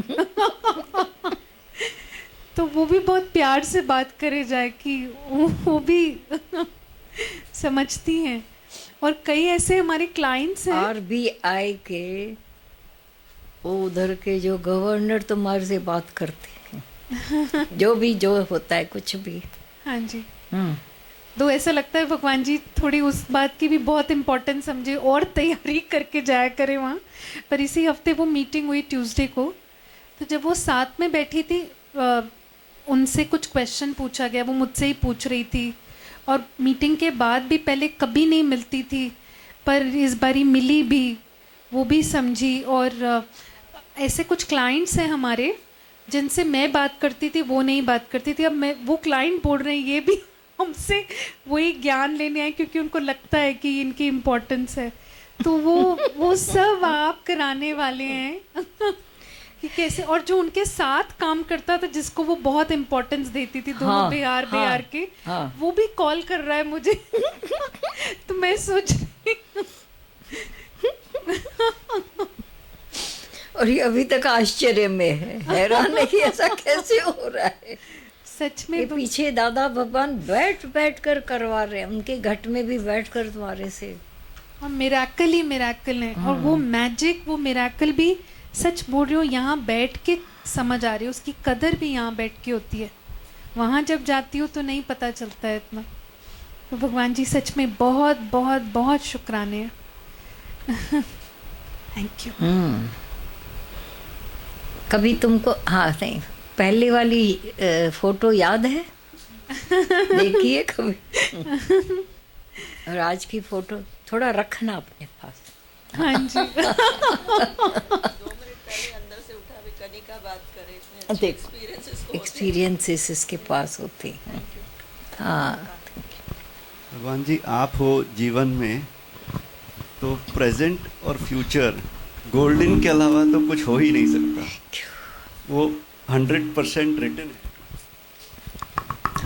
तो वो भी बहुत प्यार से बात करे जाए कि वो भी समझती हैं। और कई ऐसे हमारे क्लाइंट्स हैं आरबीआई के, वो उधर के जो गवर्नर तुम्हारे से बात करते हैं। जो होता है कुछ भी। हाँ जी। तो ऐसा लगता है भगवान जी थोड़ी उस बात की भी बहुत इम्पोर्टेंस समझे और तैयारी करके जाया करें वहाँ। पर इसी हफ्ते वो मीटिंग हुई ट्यूसडे को, तो जब वो साथ में बैठी थी, उनसे कुछ क्वेश्चन पूछा गया, वो मुझसे ही पूछ रही थी। और मीटिंग के बाद भी, पहले कभी नहीं मिलती थी पर इस बारी मिली भी, वो भी समझी। और ऐसे कुछ क्लाइंट्स हैं हमारे जिनसे मैं बात करती थी, वो नहीं बात करती थी। अब वो क्लाइंट बोल रहे हैं ये भी हमसे वही ज्ञान लेने आए, क्योंकि उनको लगता है कि इनकी इम्पोर्टेंस है। तो वो सब आप कराने वाले हैं कि कैसे। और जो उनके साथ काम करता था, जिसको वो बहुत इम्पोर्टेंस देती थी, दोनों बिहार के, वो भी कॉल कर रहा है मुझे। तो मैं सोच रही और ये अभी तक आश्चर्य में है, हैरान है कि ऐसा कैसे हो रहा है। सच में। ये पीछे दादा भगवान बैठ कर करवा रहे हैं, उनके घट में भी बैठ कर तुम्हारे से। और मिराकल ही मिराकल है। और वो मैजिक, वो मिराकल भी, सच बोल रही हो, यहाँ बैठ के समझ आ रही है। उसकी कदर भी यहाँ बैठ के होती है, वहाँ जब जाती हो तो नहीं पता चलता है इतना। तो भगवान जी सच में बहुत बहुत बहुत शुक्राने हैं। Thank you. कभी तुमको, हाँ नहीं, पहले वाली फोटो याद है? देखिए कभी। और आज की फोटो थोड़ा रखना अपने पास। हाँ जी। 2 मिनट पहले अंदर से उठा भी कनिका बात करे, देख एक्सपीरियंसेस इसके पास होते हैं। हाँ भगवान जी, आप हो जीवन में तो प्रेजेंट और फ्यूचर, गोल्डन के अलावा तो कुछ हो ही नहीं सकता। वो 100% रिटन है।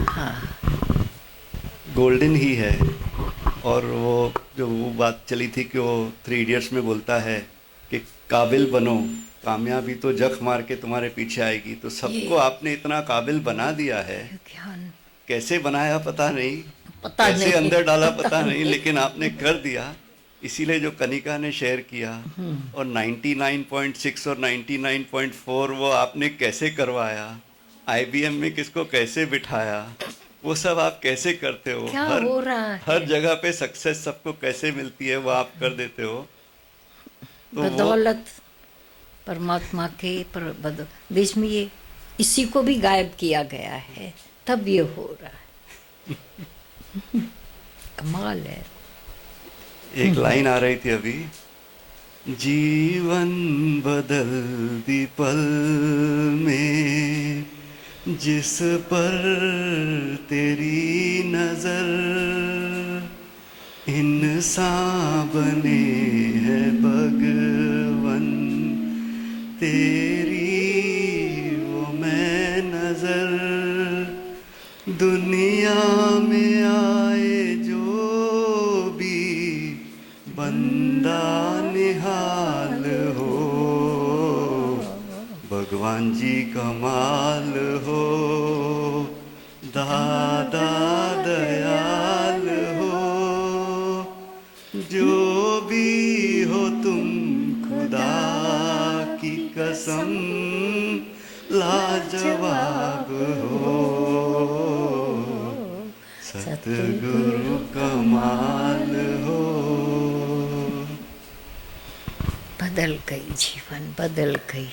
हाँ, गोल्डन ही है। और वो बात चली थी कि वो 3 इडियट्स में बोलता है कि काबिल बनो, कामयाबी तो जख मार के तुम्हारे पीछे आएगी। तो सबको आपने इतना काबिल बना दिया है। कैसे बनाया पता नहीं, कैसे अंदर डाला पता नहीं, लेकिन आपने कर दिया। इसीलिए जो कनिका ने शेयर किया, और 99.6 और 99.4 वो आपने कैसे करवाया, IBM में किसको कैसे बिठाया, वो सब आप कैसे करते हो। क्या हो रहा है? हर जगह पे सक्सेस सबको कैसे मिलती है वो आप कर देते हो। तो बदौलत परमात्मा के बीच में ये इसी को भी गायब किया गया है, तब ये हो रहा है। कमाल है। एक लाइन आ रही थी अभी, जीवन बदल दी पल में जिस पर तेरी नजर, इंसान बने है भगवन तेरी वो मैं नजर, दुनिया में आए जो भी बंदा निहाल हो, भगवान जी कमाल हो, दादा दयाल हो, कसम लाजवाब हो, सतगुरु कमाल हो। बदल गई, जीवन बदल गई।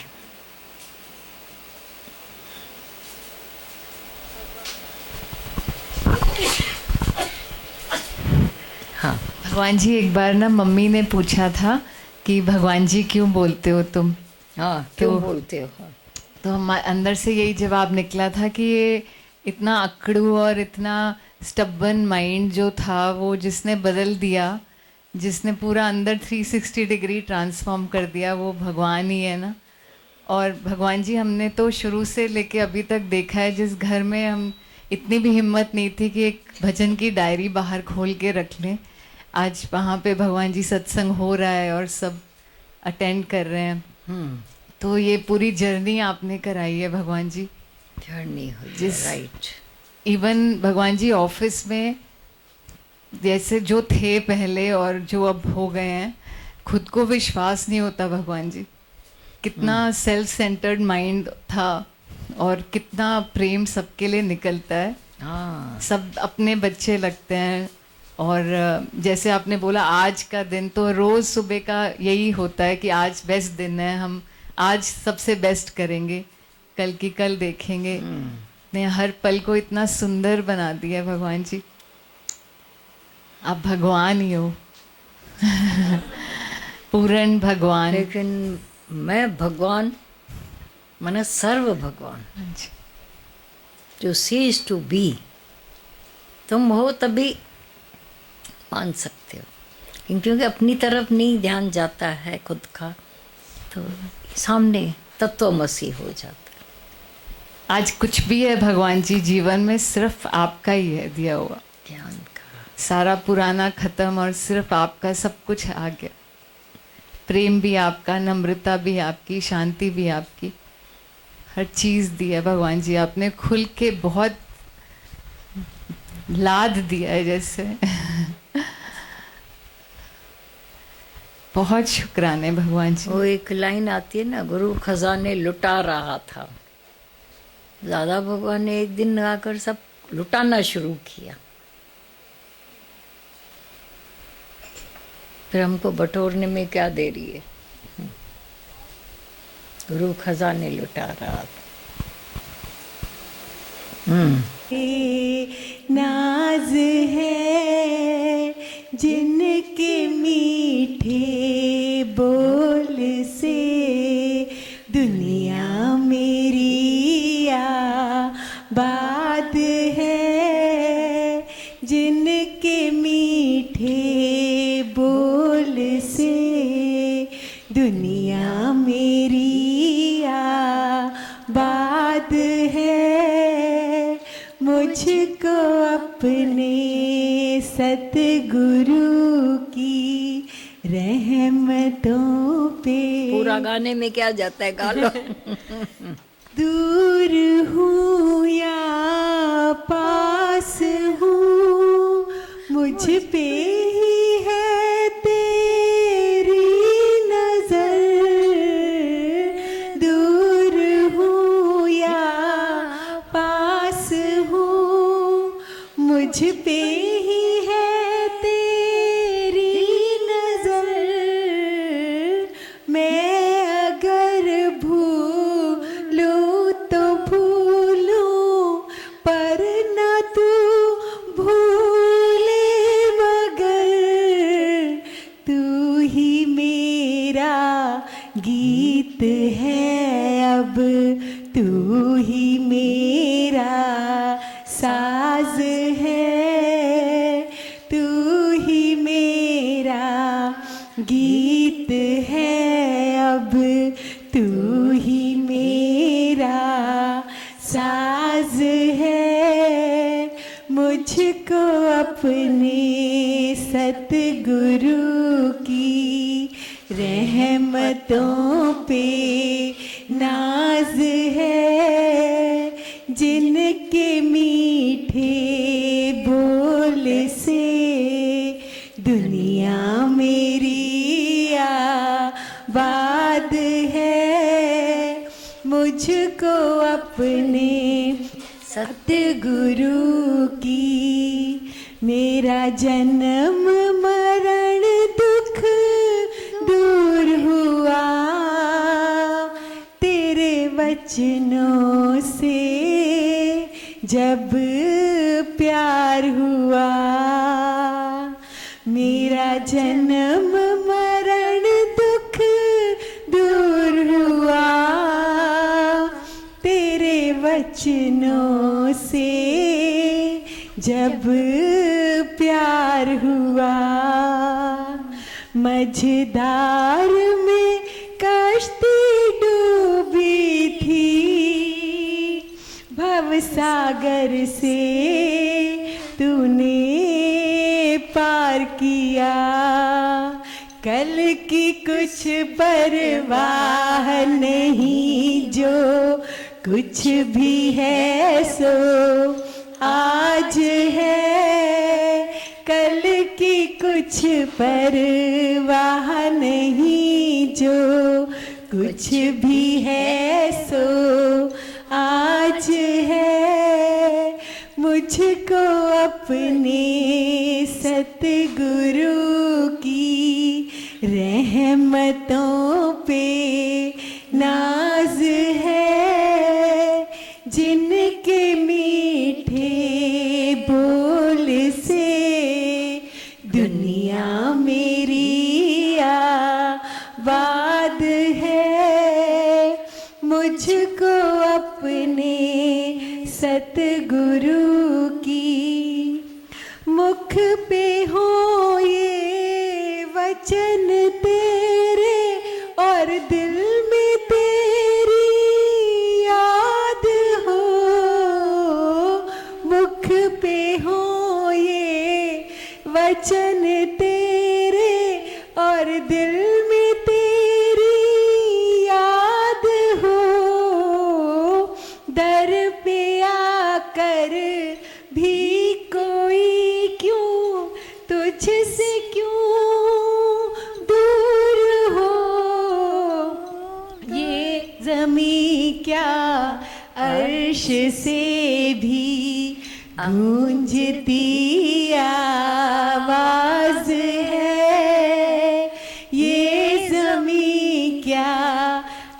हाँ भगवान जी, एक बार ना मम्मी ने पूछा था कि भगवान जी क्यों बोलते हो तुम? हाँ, क्यों बोलते हो? तो हम अंदर से यही जवाब निकला था कि ये इतना अकड़ू और इतना स्टबन माइंड जो था, वो जिसने बदल दिया, जिसने पूरा अंदर 360 डिग्री ट्रांसफॉर्म कर दिया, वो भगवान ही है ना। और भगवान जी, हमने तो शुरू से लेके अभी तक देखा है, जिस घर में हम इतनी भी हिम्मत नहीं थी कि एक भजन की डायरी बाहर खोल के रख लें, आज वहाँ पे भगवान जी सत्संग हो रहा है और सब अटेंड कर रहे हैं। तो ये पूरी जर्नी आपने कराई है भगवान जी, जर्नी हो जिस राइट। इवन भगवान जी ऑफिस में जैसे जो थे पहले और जो अब हो गए हैं, खुद को विश्वास नहीं होता भगवान जी, कितना सेल्फ सेंटर्ड माइंड था और कितना प्रेम सबके लिए निकलता है। हाँ, सब अपने बच्चे लगते हैं। और जैसे आपने बोला आज का दिन, तो रोज़ सुबह का यही होता है कि आज बेस्ट दिन है, हम आज सबसे बेस्ट करेंगे, कल की कल देखेंगे। ने हर पल को इतना सुंदर बना दिया भगवान जी, आप भगवान ही हो पूर्ण भगवान। लेकिन मैं भगवान माने सर्व भगवान, जो सीज टू बी, तुम हो तभी मान सकते हो, क्योंकि अपनी तरफ नहीं ध्यान जाता है खुद का, तो सामने तत्वमसी हो जाता है। आज कुछ भी है भगवान जी जीवन में, सिर्फ आपका ही है दिया हुआ ज्ञान का, सारा पुराना खत्म और सिर्फ आपका सब कुछ आ गया। प्रेम भी आपका, नम्रता भी आपकी, शांति भी आपकी, हर चीज़ दी है भगवान जी आपने, खुल के बहुत लाद दिया है जैसे बहुत शुक्राने भगवान जी। वो एक लाइन आती है ना, गुरु खजाने लुटा रहा था, दादा भगवान ने एक दिन आकर सब लुटाना शुरू किया, फिर हमको बटोरने में क्या देरी है। गुरु खजाने लुटा रहा था। नाज है जिनके मीठे बोल से, दुनिया मेरी आबाद है, जिनके मीठे बोल से, दुनिया मेरी आबाद है। मुझको अपने सतगुरु की रहमतों पे, पूरा गाने में क्या जाता है, गा लो। दूर हूँ या पास हूँ, मुझ पे ही है तेरी नजर, दूर हूँ या पास हूँ, मुझ पे ही है तेरी नजर। मैं अगर भूलूं तो भूलूं, पर न तू भूले मगर, तू ही मेरा गीत है अब, तू ही मेरा साज है, तू ही मेरा गीत है अब, तू ही मेरा साज है। मुझको अपने सतगुरु की रहमतों पे नाज है, जिनके मीठे बोल से, दुनिया मेरी आबाद है, मुझको अपने सतगुरु की। मेरा जन्म मरण दुख दूर हुआ तेरे वचनों से जब प्यार हुआ। मेरा जन्म मरण दुख दूर हुआ तेरे वचनों से जब प्यार हुआ। मझधार में कश्ती डूबी थी भवसागर से तूने पार किया। कल की कुछ परवाह नहीं, जो कुछ भी है सो आज है। कल की कुछ परवाह नहीं, जो कुछ भी है सो आज है। मुझको अपने सतगुरु की रहमतों पे नाज है, जिनके मीठे बोल से दुनिया मेरी आबाद है। मुझको अपने सतगुरु की मुख पे हो ये वचन तेरे और दिल में तेरी याद हो। मुख पे हो ये वचन तेरे और दिल में तेरी याद हो। दर पे आकर भी कोई क्यों तुझसे क्यों दूर हो। ये ज़मीं क्या अर्श से भी गूंजती आवाज है। ये ज़मीं क्या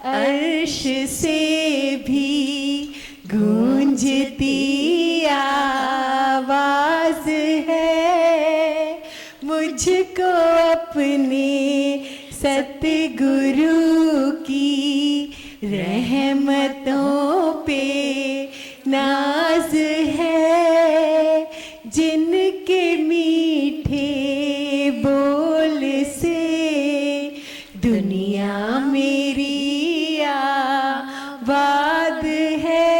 अर्श से भी गूंजती आवाज है। मुझको अपने सतगुरु की रहमतों पे नाज है, जिनके मीठे बोल से दुनिया मेरी आबाद है।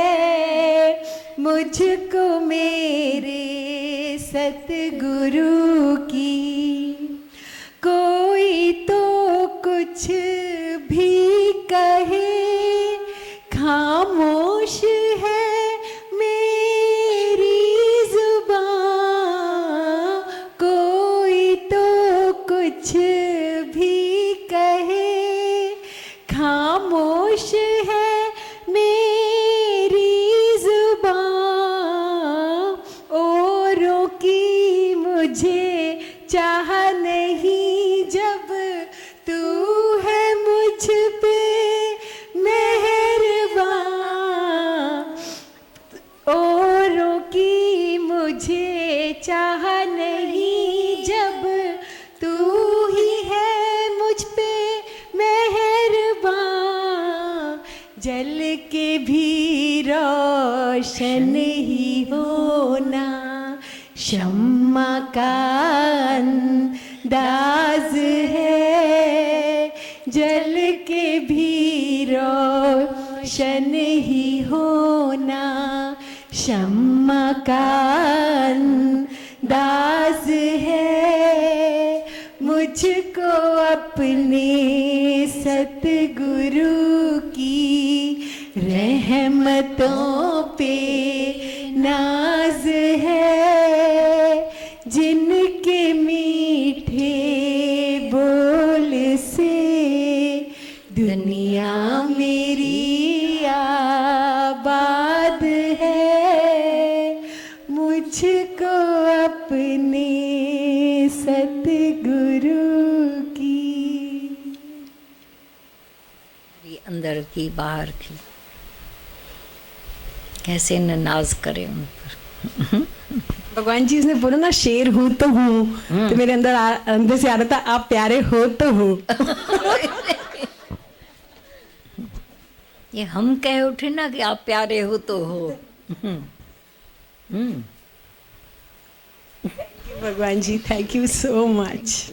मुझको मेरे सतगुरु की कोई तो कुछ भी कहे खामोश है मेरी जुबां। कोई तो कुछ भी कहे खामोश है मेरी जुबां। औरों की मुझे चाह नहीं जब तू है मुझ पे मेहरबान। औरों की मुझे चाह नहीं जब तू ही है मुझ पे मेहरबान। जल के भी रोशन ही होना शम्मा का अंदाज है। जल के भी रोशन ही होना शम्मा का अंदाज है। मुझको अपने सतगुरु की रहमतों पे नाज है, जिनके मीठे बोल से दुनिया मेरी अंदर की बाहर की, कैसे न नाज करे उन पर। भगवान जी इसने बोला ना शेर हूँ तो हूँ, तो मेरे अंदर से आ रहा था आप प्यारे हो तो हो। ये हम कह उठे ना कि आप प्यारे हो तो हो। भगवान जी थैंक यू सो मच।